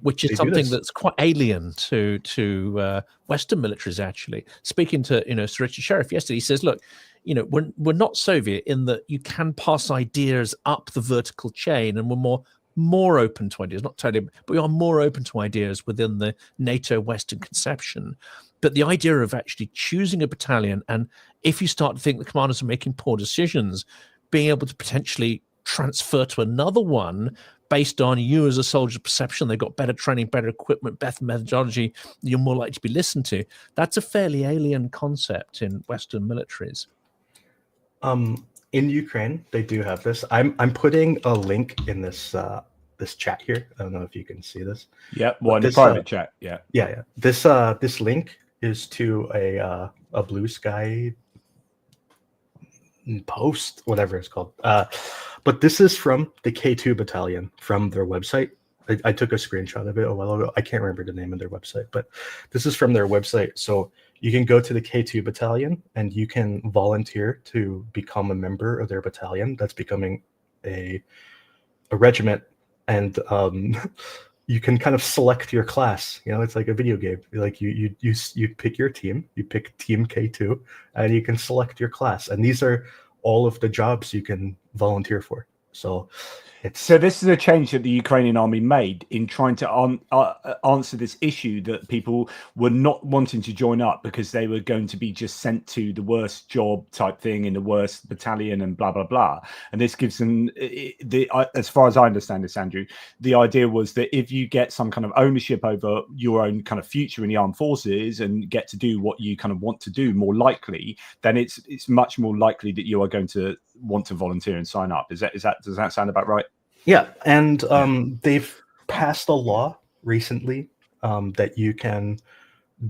Which is something that's quite alien to Western militaries, actually. Speaking to Sir Richard Sheriff yesterday, he says, look, we're not Soviet in that you can pass ideas up the vertical chain, and we're more open to ideas, not totally, but we are more open to ideas within the NATO Western conception. But the idea of actually choosing a battalion, and if you start to think the commanders are making poor decisions, being able to potentially transfer to another one based on you as a soldier perception, they've got better training, better equipment, better methodology, you're more likely to be listened to. That's a fairly alien concept in Western militaries. In Ukraine, they do have this. I'm putting a link in this this chat here. I don't know if you can see this. Yeah, well, in the this, private chat. Yeah. Yeah. This link is to a Blue Sky post, whatever it's called. But this is from the K2 battalion from their website. I took a screenshot of it a while ago. I can't remember the name of their website, but this is from their website. So you can go to the K2 battalion and you can volunteer to become a member of their battalion. That's becoming a regiment, and you can kind of select your class. You know, it's like a video game. Like you pick your team, you pick Team K2, and you can select your class. And these are all of the jobs you can volunteer for. So this is a change that the Ukrainian army made in trying to answer this issue that people were not wanting to join up because they were going to be just sent to the worst job type thing in the worst battalion and blah, blah, blah. And this gives them, as far as I understand this, Andrew, the idea was that if you get some kind of ownership over your own kind of future in the armed forces and get to do what you kind of want to do more likely, then it's much more likely that you are going to want to volunteer and sign up. Does that sound about right? Yeah, and they've passed a law recently that you can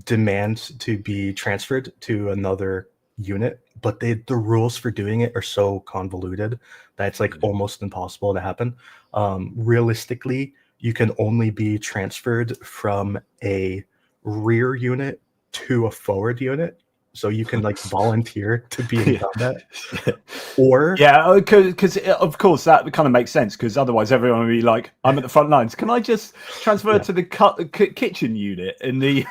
demand to be transferred to another unit, but the rules for doing it are so convoluted that it's like almost impossible to happen. Realistically, you can only be transferred from a rear unit to a forward unit. So you can like volunteer to be in combat, or because of course that kind of makes sense, because otherwise everyone would be like, I'm at the front lines. Can I just transfer to the kitchen unit in the?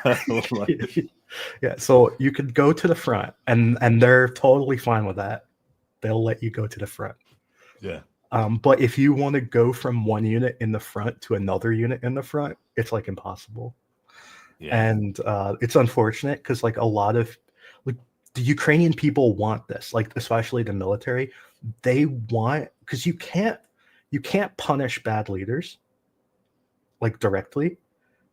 Yeah, so you could go to the front, and they're totally fine with that. They'll let you go to the front. Yeah. But if you want to go from one unit in the front to another unit in the front, it's like impossible. Yeah. And it's unfortunate because like a lot of the Ukrainian people want this, like especially the military. They want, because you can't punish bad leaders like directly,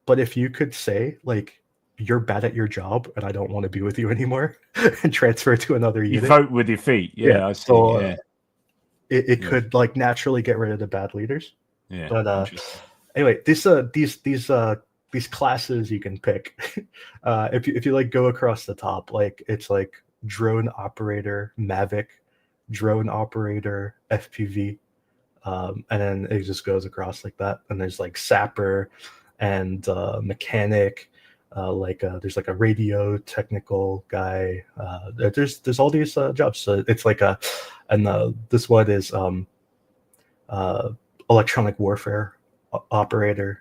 but if you could say like you're bad at your job and I don't want to be with you anymore and transfer to another unit, you vote with your feet. Yeah, I see. So it could like naturally get rid of the bad leaders. Yeah, but anyway, these classes you can pick. If you like go across the top, like it's like drone operator, Mavic, drone operator, FPV, and then it just goes across like that. And there's like sapper and mechanic, there's like a radio technical guy. There's all these jobs. So it's like this one is electronic warfare operator.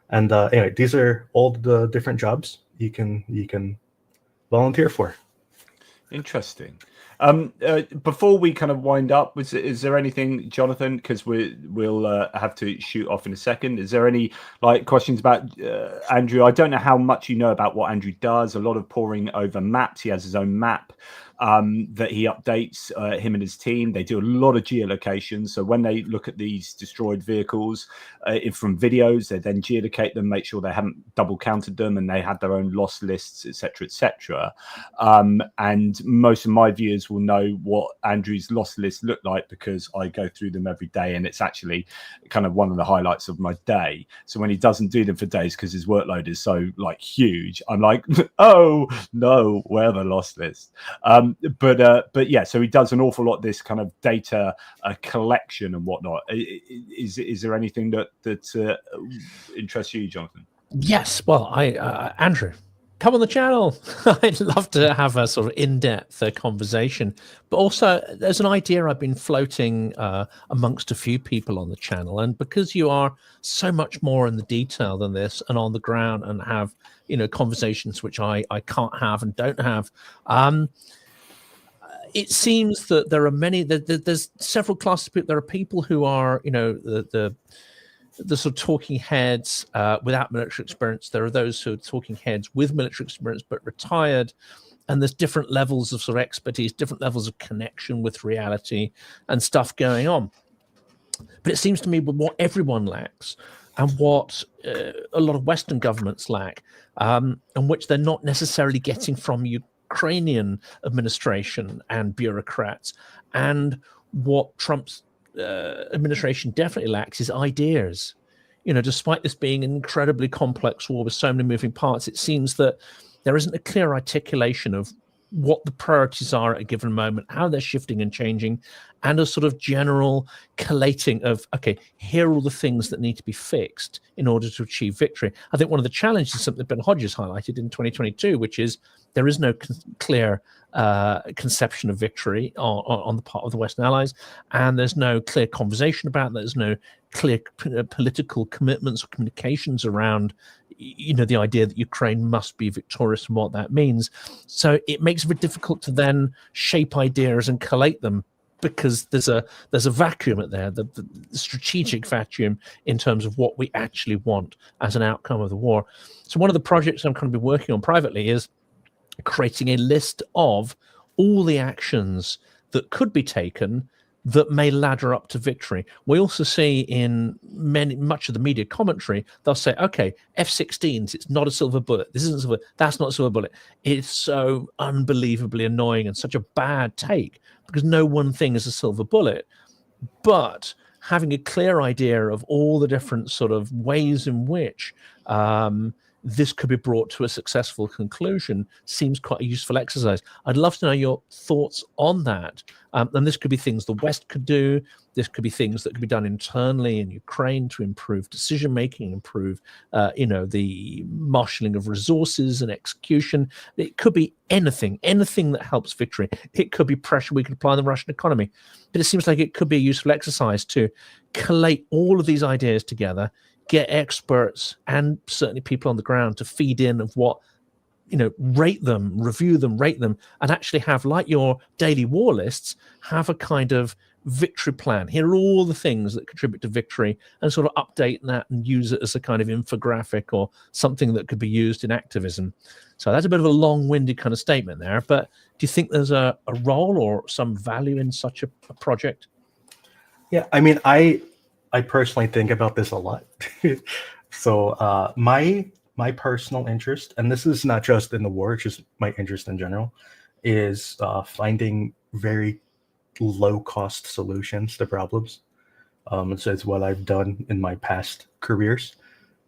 And anyway, these are all the different jobs you can volunteer for. Interesting. Before we kind of wind up, is there anything, Jonathan? Because we'll have to shoot off in a second. Is there any like questions about Andrew? I don't know how much you know about what Andrew does. A lot of poring over maps. He has his own map that he updates, him and his team. They do a lot of geolocation. So when they look at these destroyed vehicles from videos, they then geolocate them, make sure they haven't double counted them, and they had their own loss lists, etc., etc. And most of my viewers will know what Andrew's loss lists look like because I go through them every day, and it's actually kind of one of the highlights of my day. So when he doesn't do them for days because his workload is so like huge, I'm like, oh no, where are the loss lists? But yeah, so he does an awful lot of this kind of data collection and whatnot. Is there anything that interests you, Jonathan? Yes. Well, Andrew, come on the channel. I'd love to have a sort of in-depth conversation. But also, there's an idea I've been floating amongst a few people on the channel. And because you are so much more in the detail than this and on the ground and have, conversations which I can't have and don't have, it seems that there are many, there's several classes of people. There are people who are, the sort of talking heads without military experience. There are those who are talking heads with military experience but retired. And there's different levels of sort of expertise, different levels of connection with reality and stuff going on. But it seems to me what everyone lacks and what a lot of Western governments lack, and which they're not necessarily getting from Ukrainian administration and bureaucrats, and what Trump's administration definitely lacks is ideas. despite this being an incredibly complex war with so many moving parts, it seems that there isn't a clear articulation of what the priorities are at a given moment, how they're shifting and changing, and a sort of general collating of, okay, here are all the things that need to be fixed in order to achieve victory. I think one of the challenges is something that Ben Hodges highlighted in 2022, which is there is no clear conception of victory on the part of the Western allies, and there's no clear conversation about that. There's no clear political commitments or communications around the idea that Ukraine must be victorious and what that means. So it makes it very difficult to then shape ideas and collate them, because there's a vacuum at there, the strategic vacuum in terms of what we actually want as an outcome of the war. So one of the projects I'm going to be working on privately is creating a list of all the actions that could be taken that may ladder up to victory. We also see in much of the media commentary, they'll say, okay, F-16s, it's not a silver bullet. This isn't silver. That's not a silver bullet. It's so unbelievably annoying and such a bad take, because no one thing is a silver bullet. But having a clear idea of all the different sort of ways in which this could be brought to a successful conclusion seems quite a useful exercise. I'd love to know your thoughts on that. And this could be things the West could do. This could be things that could be done internally in Ukraine to improve decision-making, improve, the marshalling of resources and execution. It could be anything that helps victory. It could be pressure we could apply on the Russian economy. But it seems like it could be a useful exercise to collate all of these ideas together, get experts and certainly people on the ground to feed in of what, rate them, review them, rate them, and actually have, like your daily war lists, have a kind of victory plan. Here are all the things that contribute to victory, and sort of update that and use it as a kind of infographic or something that could be used in activism. So that's a bit of a long-winded kind of statement there, but do you think there's a role or some value in such a project? Yeah, I mean, I personally think about this a lot. So my personal interest, and this is not just in the war, it's just my interest in general, is finding very low-cost solutions to problems. So it's what I've done in my past careers,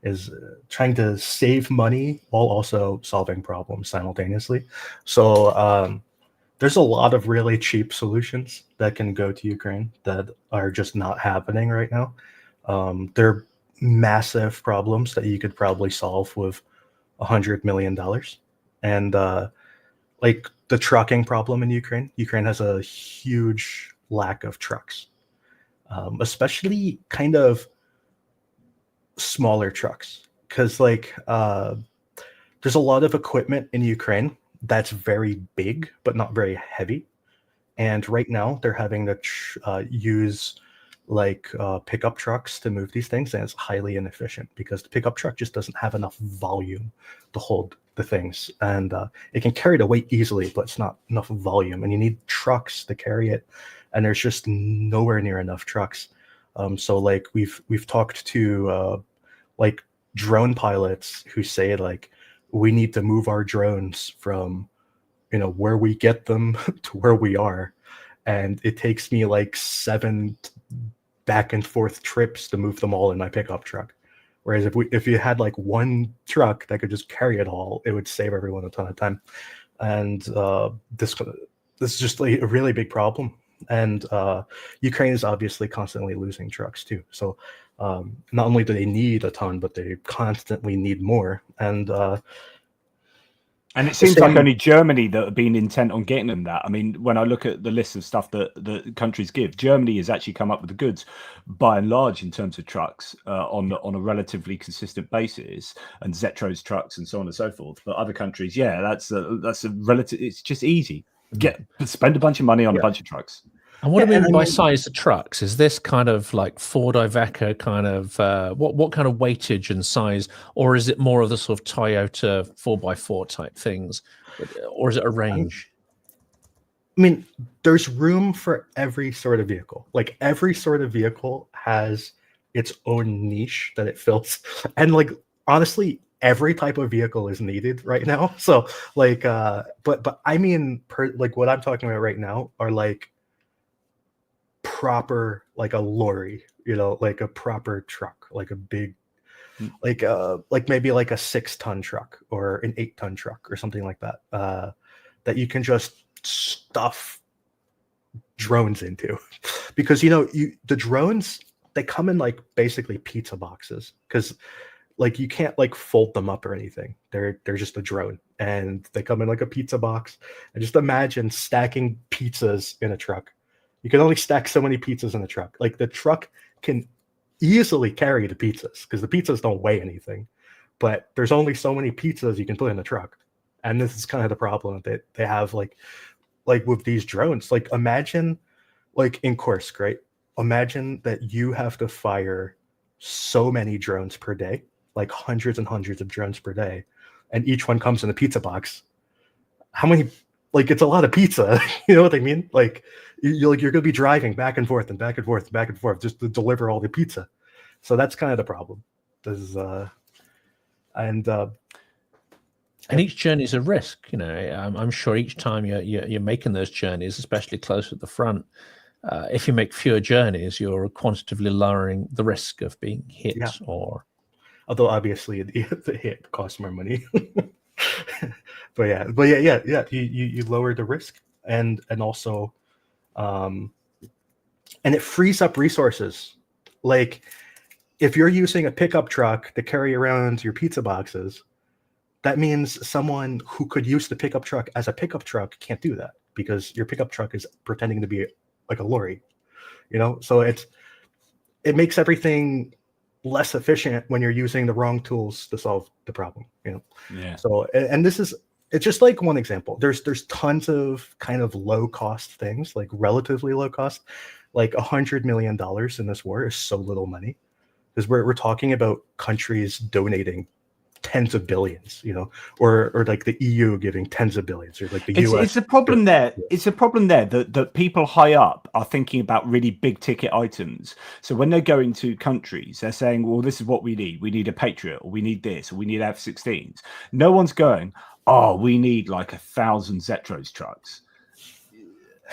is trying to save money while also solving problems simultaneously. So there's a lot of really cheap solutions that can go to Ukraine that are just not happening right now. They're massive problems that you could probably solve with $100 million. And like the trucking problem in Ukraine has a huge lack of trucks, especially kind of smaller trucks. Because there's a lot of equipment in Ukraine that's very big, but not very heavy. And right now they're having to use pickup trucks to move these things, and it's highly inefficient because the pickup truck just doesn't have enough volume to hold the things, and it can carry the weight easily, but it's not enough volume, and you need trucks to carry it, and there's just nowhere near enough trucks. So we've talked to drone pilots who say we need to move our drones from where we get them to where we are, and it takes me 7 back and forth trips to move them all in my pickup truck. Whereas if you had one truck that could just carry it all, it would save everyone a ton of time. And this is just a really big problem. And Ukraine is obviously constantly losing trucks too. So not only do they need a ton, but they constantly need more. And it seems like only Germany that have been intent on getting them that. I mean, when I look at the list of stuff that the countries give, Germany has actually come up with the goods by and large in terms of trucks on a relatively consistent basis, and Zetro's trucks and so on and so forth. But other countries, that's a relative. It's just easy. Spend a bunch of money on a bunch of trucks. And what do we mean by size of trucks? Is this kind of like Ford Iveco kind of what kind of weightage and size, or is it more of the sort of Toyota 4x4 type things, or is it a range? I mean, there's room for every sort of vehicle. Every sort of vehicle has its own niche that it fills, and honestly, every type of vehicle is needed right now. So but I mean, what I'm talking about right now are proper a lorry, a proper truck, a big like maybe like a 6-ton truck or an 8-ton truck or something like that, that you can just stuff drones into, because the drones, they come in like basically pizza boxes, because like you can't like fold them up or anything. They're just a drone, and they come in like a pizza box. And just imagine stacking pizzas in a truck. You can only stack so many pizzas in a truck. Like the truck can easily carry the pizzas because the pizzas don't weigh anything, but there's only so many pizzas you can put in the truck. And this is kind of the problem that they have, like with these drones. Like imagine like in Kursk, right? Imagine that you have to fire so many drones per day, like hundreds and hundreds of drones per day, and each one comes in a pizza box. How many? Like it's a lot of pizza. You know what I mean? Like you're going to be driving back and forth and back and forth and back and forth just to deliver all the pizza. So that's kind of the problem. And each journey is a risk. I'm sure each time you're making those journeys, especially close at the front, if you make fewer journeys, you're quantitatively lowering the risk of being hit. Yeah. Or although obviously the hit costs more money. but yeah, you lower the risk, and also and it frees up resources. Like if you're using a pickup truck to carry around your pizza boxes, that means someone who could use the pickup truck as a pickup truck can't do that, because your pickup truck is pretending to be like a lorry, so it makes everything less efficient when you're using the wrong tools to solve the problem. Yeah. So, and it's just like one example. There's tons of kind of low cost things, like relatively low cost. Like $100 million in this war is so little money, because we're talking about countries donating tens of billions, or like the EU giving tens of billions, or like the US. It's a problem there. It's a problem there that people high up are thinking about really big ticket items. So when they go into countries, they're saying, well, this is what we need. We need a Patriot, or we need this, or we need F-16s. No one's going, oh, we need like 1,000 Zetros trucks.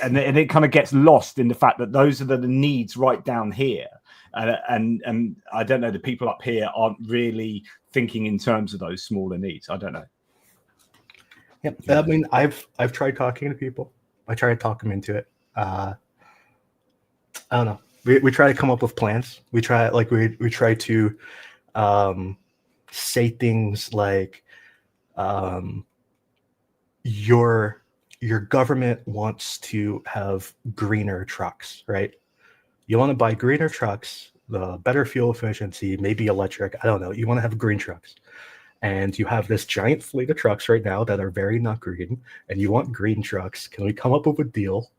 And it kind of gets lost in the fact that those are the needs right down here. And I don't know, the people up here aren't really thinking in terms of those smaller needs. I don't know. Yeah, I mean, I've tried talking to people. I try to talk them into it. I don't know. We try to come up with plans. We try to say things like, your government wants to have greener trucks, right? You want to buy greener trucks, the better fuel efficiency, maybe electric. I don't know. You want to have green trucks. And you have this giant fleet of trucks right now that are very not green, and you want green trucks. Can we come up with a deal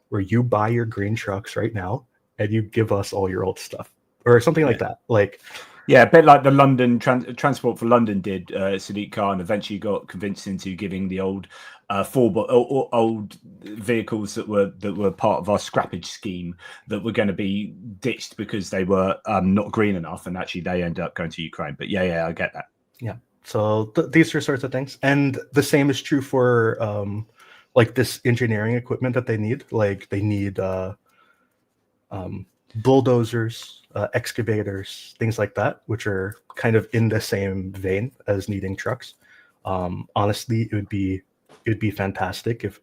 where you buy your green trucks right now and you give us all your old stuff, or something like that? Like, yeah, a bit like the London Transport for London did. Sadiq Khan eventually got convinced into giving the old old vehicles that were part of our scrappage scheme that were going to be ditched because they were not green enough, and actually they ended up going to Ukraine. But yeah, I get that. Yeah. So these are sorts of things, and the same is true for like this engineering equipment that they need. Like they need bulldozers, excavators, things like that, which are kind of in the same vein as needing trucks. Honestly, it would be fantastic if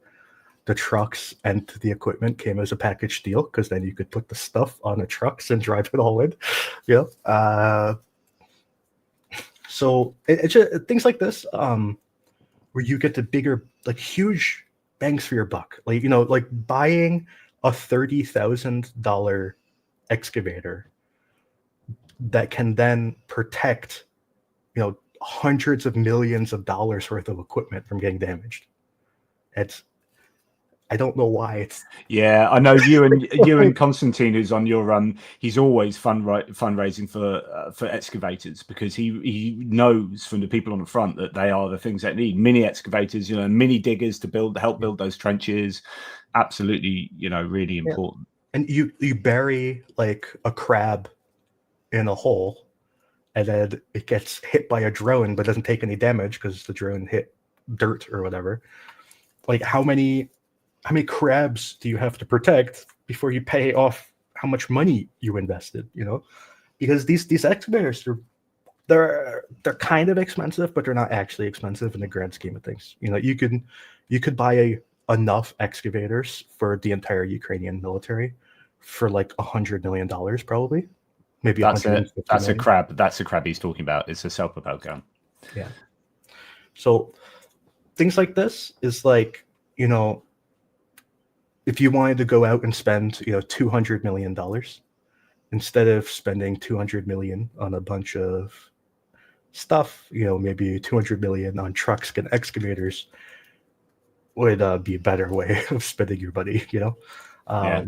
the trucks and the equipment came as a package deal, because then you could put the stuff on the trucks and drive it all in. So it's just things like this, where you get the bigger, like huge bangs for your buck. Like, like buying a $30,000 excavator that can then protect, hundreds of millions of dollars worth of equipment from getting damaged. I don't know why it's. Yeah, I know you and Constantine, who's on your he's always fundraising for excavators, because he knows from the people on the front that they are the things that need mini excavators, mini diggers to help build those trenches. Absolutely, really important. And you bury like a crab in a hole, and then it gets hit by a drone but doesn't take any damage because the drone hit dirt or whatever. Like how many crabs do you have to protect before you pay off how much money you invested? Because these excavators are they're kind of expensive, but they're not actually expensive in the grand scheme of things. You could buy enough excavators for the entire Ukrainian military for like $100 million, probably, maybe That's 150 that's a million. crab. That's a crab he's talking about. It's a self-propelled gun. Yeah. So things like this is like, if you wanted to go out and spend, $200 million, instead of spending 200 million on a bunch of stuff, maybe 200 million on trucks and excavators would be a better way of spending your money, Yeah.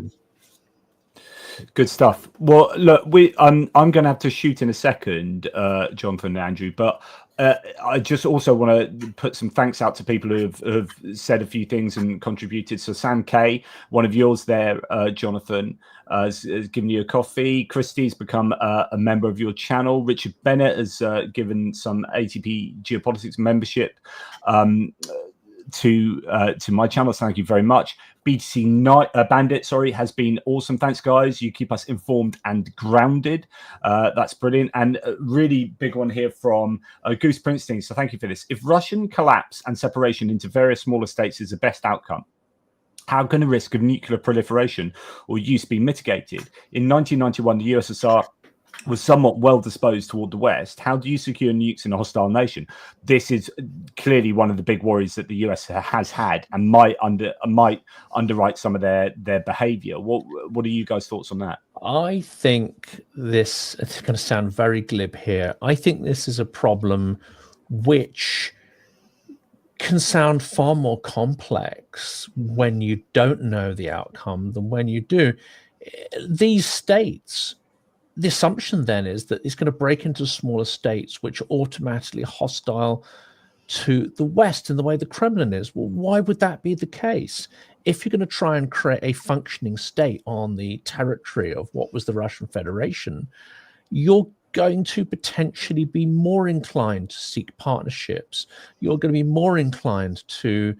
Good stuff. Well, look, I'm going to have to shoot in a second, Jonathan and Andrew, but I just also want to put some thanks out to people who have said a few things and contributed. So Sam K, one of yours there, Jonathan, has given you a coffee. Christie's become a member of your channel. Richard Bennett has given some ATP Geopolitics membership to my channel. Thank you very much. BTC Bandit, has been awesome. Thanks, guys. You keep us informed and grounded. That's brilliant. And a really big one here from Goose Princeton. So thank you for this. If Russian collapse and separation into various smaller states is the best outcome, how can the risk of nuclear proliferation or use be mitigated? In 1991, the USSR was somewhat well disposed toward the West. How do you secure nukes in a hostile nation? This is clearly one of the big worries that the US has had and might underwrite some of their behavior. What are you guys' thoughts on that? I think it's going to sound very glib here. I think this is a problem which can sound far more complex when you don't know the outcome than when you do. These states, the assumption then is that it's going to break into smaller states which are automatically hostile to the West in the way the Kremlin is. Well, why would that be the case? If you're going to try and create a functioning state on the territory of what was the Russian Federation, you're going to potentially be more inclined to seek partnerships. You're going to be more inclined to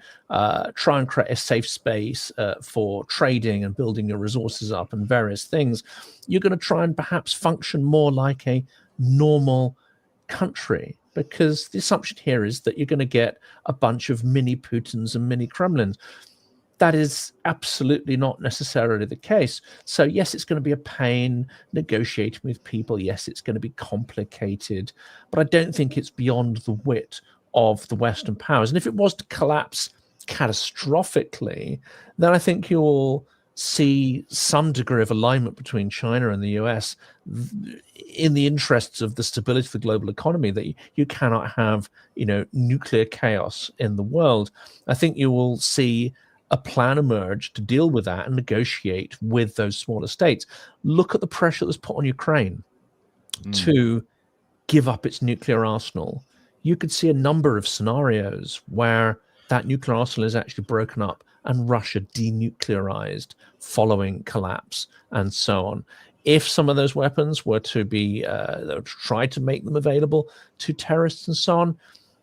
try and create a safe space for trading and building your resources up and various things. You're going to try and perhaps function more like a normal country, because the assumption here is that you're going to get a bunch of mini Putins and mini Kremlins. That is absolutely not necessarily the case. So yes, it's going to be a pain negotiating with people. Yes, it's going to be complicated, but I don't think it's beyond the wit of the Western powers. And if it was to collapse catastrophically, then I think you'll see some degree of alignment between China and the US in the interests of the stability of the global economy, that you cannot have, nuclear chaos in the world. I think you will see a plan emerge to deal with that and negotiate with those smaller states. Look at the pressure that's put on Ukraine to give up its nuclear arsenal. You could see a number of scenarios where that nuclear arsenal is actually broken up and Russia denuclearized following collapse and so on. If some of those weapons were to be tried to make them available to terrorists and so on,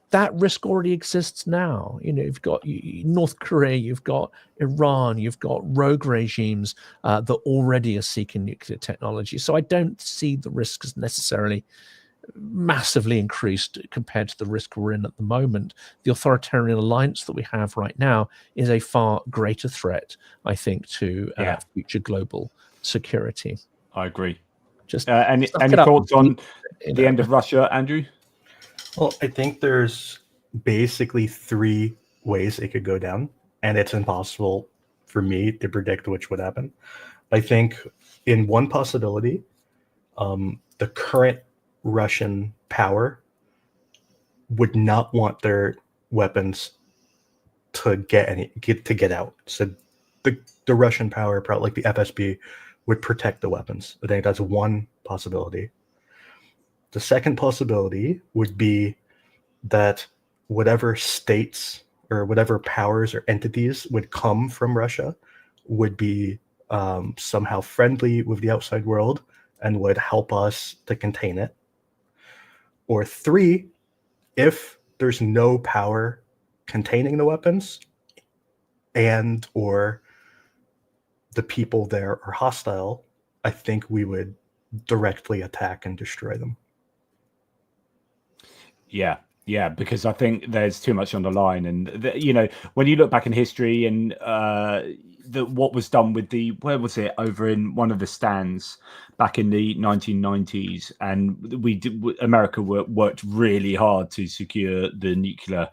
that risk already exists now. You've got North Korea, you've got Iran, you've got rogue regimes that already are seeking nuclear technology. So I don't see the risk as necessarily massively increased compared to the risk we're in at the moment. The authoritarian alliance that we have right now is a far greater threat, I think, to future global security. I agree. Just any thoughts on the end of Russia, Andrew? Well, I think there's basically three ways it could go down, and it's impossible for me to predict which would happen. I think in one possibility, the current Russian power would not want their weapons to get out. So the Russian power, probably like the FSB, would protect the weapons. I think that's one possibility. The second possibility would be that whatever states or whatever powers or entities would come from Russia would be somehow friendly with the outside world and would help us to contain it. Or three, if there's no power containing the weapons and or the people there are hostile, I think we would directly attack and destroy them. Yeah, because I think there's too much on the line, and when you look back in history and what was done with where was it, over in one of the stands back in the 1990s, and America worked really hard to secure the nuclear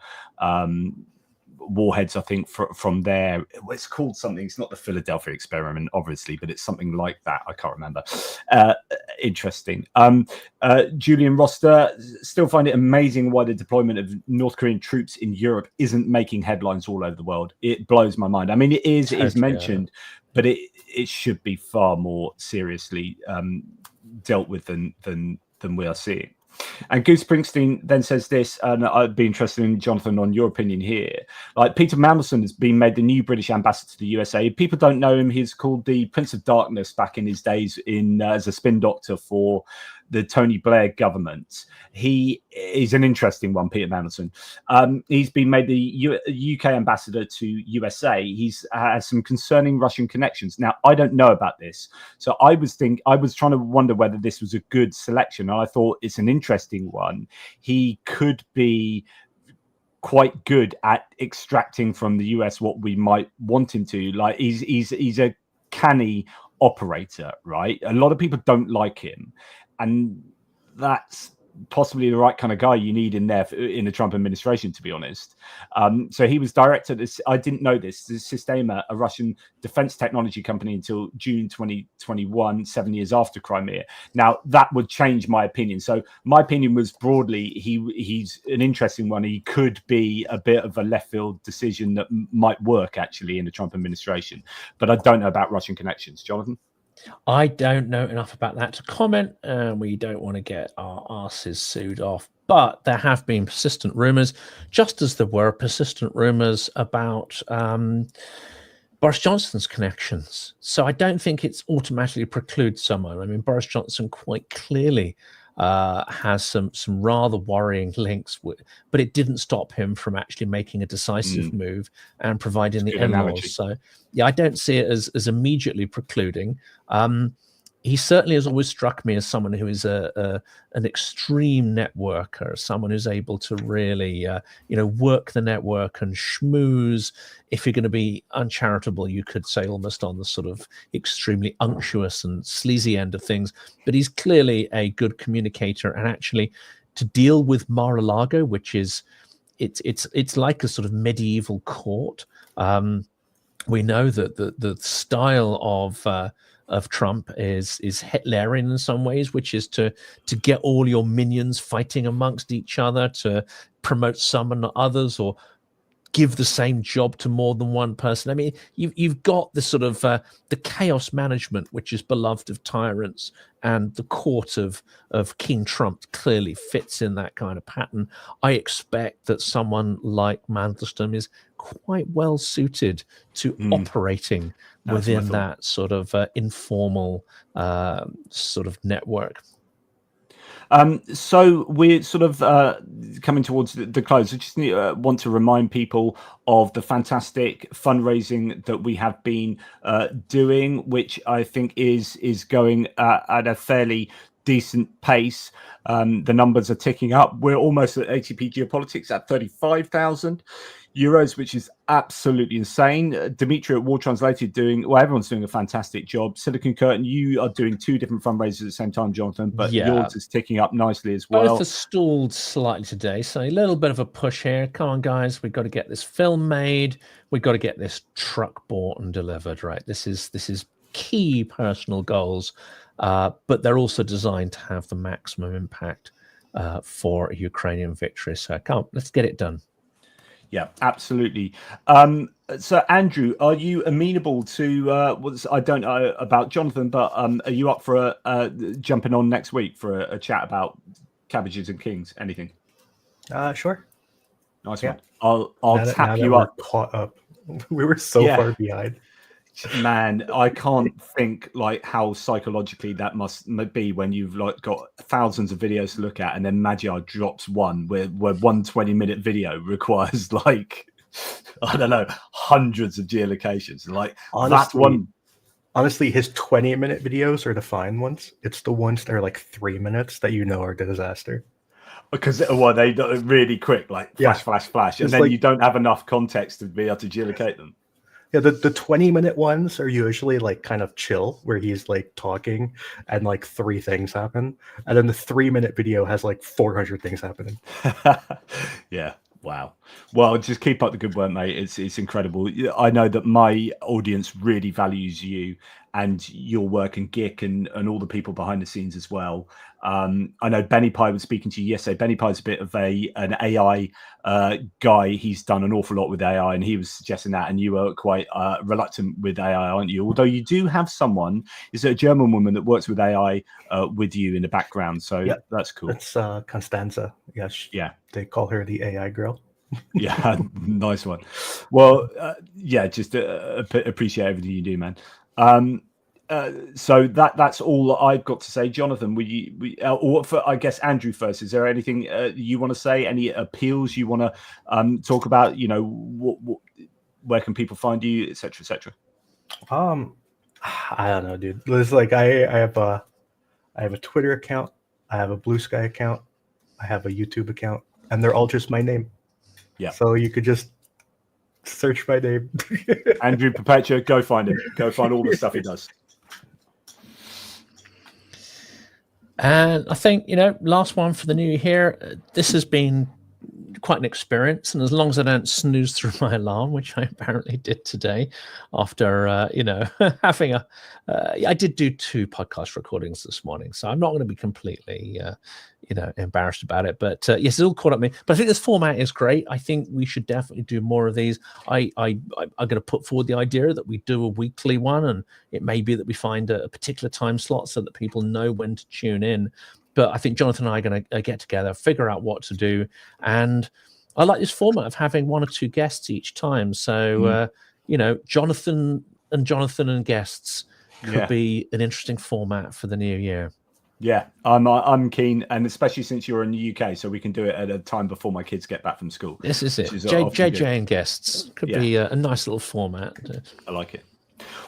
warheads. I think from there, it's called something. It's not the Philadelphia experiment, obviously, but it's something like that. I can't remember. Interesting. Julian Roster, still find it amazing why the deployment of North Korean troops in Europe isn't making headlines all over the world. It blows my mind. I mean, it is mentioned, but it should be far more seriously dealt with than we are seeing. And Goose Springsteen then says this, and I'd be interested in, Jonathan, on your opinion here. Like, Peter Mandelson has been made the new British ambassador to the USA. People don't know him. He's called the Prince of Darkness back in his days as a spin doctor for the Tony Blair government. He is an interesting one, Peter Mandelson. He's been made the UK ambassador to USA. He's has some concerning Russian connections. Now, I don't know about this, so I was trying to wonder whether this was a good selection. And I thought it's an interesting one. He could be quite good at extracting from the US what we might want him to. Like, he's a canny operator, right? A lot of people don't like him, and that's possibly the right kind of guy you need in there in the Trump administration, to be honest. So he was director of this. I didn't know this. Systema, a Russian defense technology company, until June 2021, 7 years after Crimea. Now, that would change my opinion. So my opinion was broadly, he's an interesting one. He could be a bit of a left field decision that might work actually in the Trump administration. But I don't know about Russian connections. Jonathan? I don't know enough about that to comment, and we don't want to get our asses sued off. But there have been persistent rumors, just as there were persistent rumors about Boris Johnson's connections. So I don't think it's automatically precludes someone. I mean, Boris Johnson quite clearly has some rather worrying links, but it didn't stop him from actually making a decisive move and providing the in-laws. So yeah, I don't see it as immediately precluding. He certainly has always struck me as someone who is an extreme networker, someone who's able to really, work the network and schmooze. If you're going to be uncharitable, you could say almost on the sort of extremely unctuous and sleazy end of things. But he's clearly a good communicator, and actually to deal with Mar-a-Lago, which is it's like a sort of medieval court. We know that the style of Trump is Hitlerian in some ways, which is to get all your minions fighting amongst each other, to promote some and not others, or give the same job to more than one person. I mean, you've got the sort of the chaos management, which is beloved of tyrants, and the court of King Trump clearly fits in that kind of pattern. I expect that someone like Mandelstam is quite well suited to operating within that sort of informal sort of network. So we're sort of coming towards the close. I just want to remind people of the fantastic fundraising that we have been doing, which I think is going at a fairly decent pace. The numbers are ticking up. We're almost at ATP Geopolitics at 35,000 euros, which is absolutely insane. Dimitri at War Translated everyone's doing a fantastic job. Silicon Curtain, you are doing two different fundraisers at the same time, Jonathan, but yours is ticking up nicely as well. Both are stalled slightly today, so a little bit of a push here. Come on, guys, we've got to get this film made. We've got to get this truck bought and delivered, right? This is key personal goals, but they're also designed to have the maximum impact for a Ukrainian victory. So come on, let's get it done. Yeah, absolutely. So, Andrew, are you amenable to I don't know about Jonathan, but are you up for jumping on next week for a chat about cabbages and kings? Anything? Sure. Nice one. I'll tap you up. Caught up. We were so far behind. Man, I can't think like how psychologically that must be when you've like got thousands of videos to look at, and then Magyar drops one where 1 20-minute video requires like, I don't know, hundreds of geolocations. Like that one. Honestly, his 20-minute videos are the fine ones. It's the ones that are like 3 minutes that are a disaster. Because they do it really quick, like flash, flash, flash, and It's then like- you don't have enough context to be able to geolocate them. Yeah, the 20-minute ones are usually like kind of chill, where he's like talking and like 3 things happen, and then the 3-minute video has like 400 things happening. Yeah. Wow. Well, just keep up the good work, mate. It's incredible. I know that my audience really values you and your work and Gick and all the people behind the scenes as well. I know Benny Pie was speaking to you yesterday. Benny Pie's a bit of an AI guy. He's done an awful lot with AI, and he was suggesting that. And you were quite reluctant with AI, aren't you? Although you do have someone, is it a German woman that works with AI with you in the background? So Yep. that's cool. It's Constanza. Yeah, Yeah. they call her the AI girl. Yeah, nice one. Well, yeah, just appreciate everything you do, man. So that's all I've got to say. Jonathan, or for, I guess, Andrew first, is there anything you want to say? Any appeals you want to talk about? You know, where can people find you, etc., etc.? I don't know, dude. It's like I have a Twitter account, I have a Blue Sky account, I have a YouTube account, and they're all just my name. Yeah. So you could just search my name. Andrew Perpetua, go find him. Go find all the stuff he does. And I think, last one for the new year. This has been quite an experience, and as long as I don't snooze through my alarm, which I apparently did today, after having I did do 2 podcast recordings this morning, so I'm not going to be completely embarrassed about it. But yes, it all caught up me. But I think this format is great. I think we should definitely do more of these. I'm going to put forward the idea that we do a weekly one, and it may be that we find a particular time slot so that people know when to tune in. But I think Jonathan and I are going to get together, figure out what to do. And I like this format of having 1 or 2 guests each time. So, Jonathan and guests could be an interesting format for the new year. Yeah, I'm keen, and especially since you're in the UK, so we can do it at a time before my kids get back from school. This is it. JJ and guests could be a nice little format. I like it.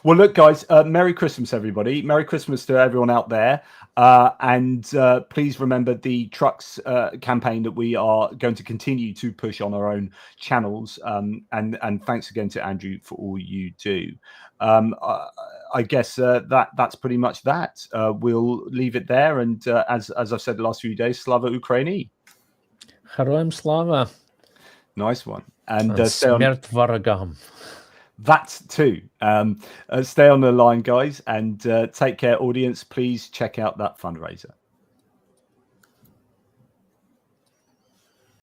Well, look, guys, Merry Christmas, everybody. Merry Christmas to everyone out there. And please remember the trucks campaign that we are going to continue to push on our own channels. And thanks again to Andrew for all you do. I guess that's pretty much that. We'll leave it there. And as I've said the last few days, Slava Ukraini. Heroim Slava. Nice one. And Smert Varagam. That too. Stay on the line, guys, and take care, audience. Please check out that fundraiser.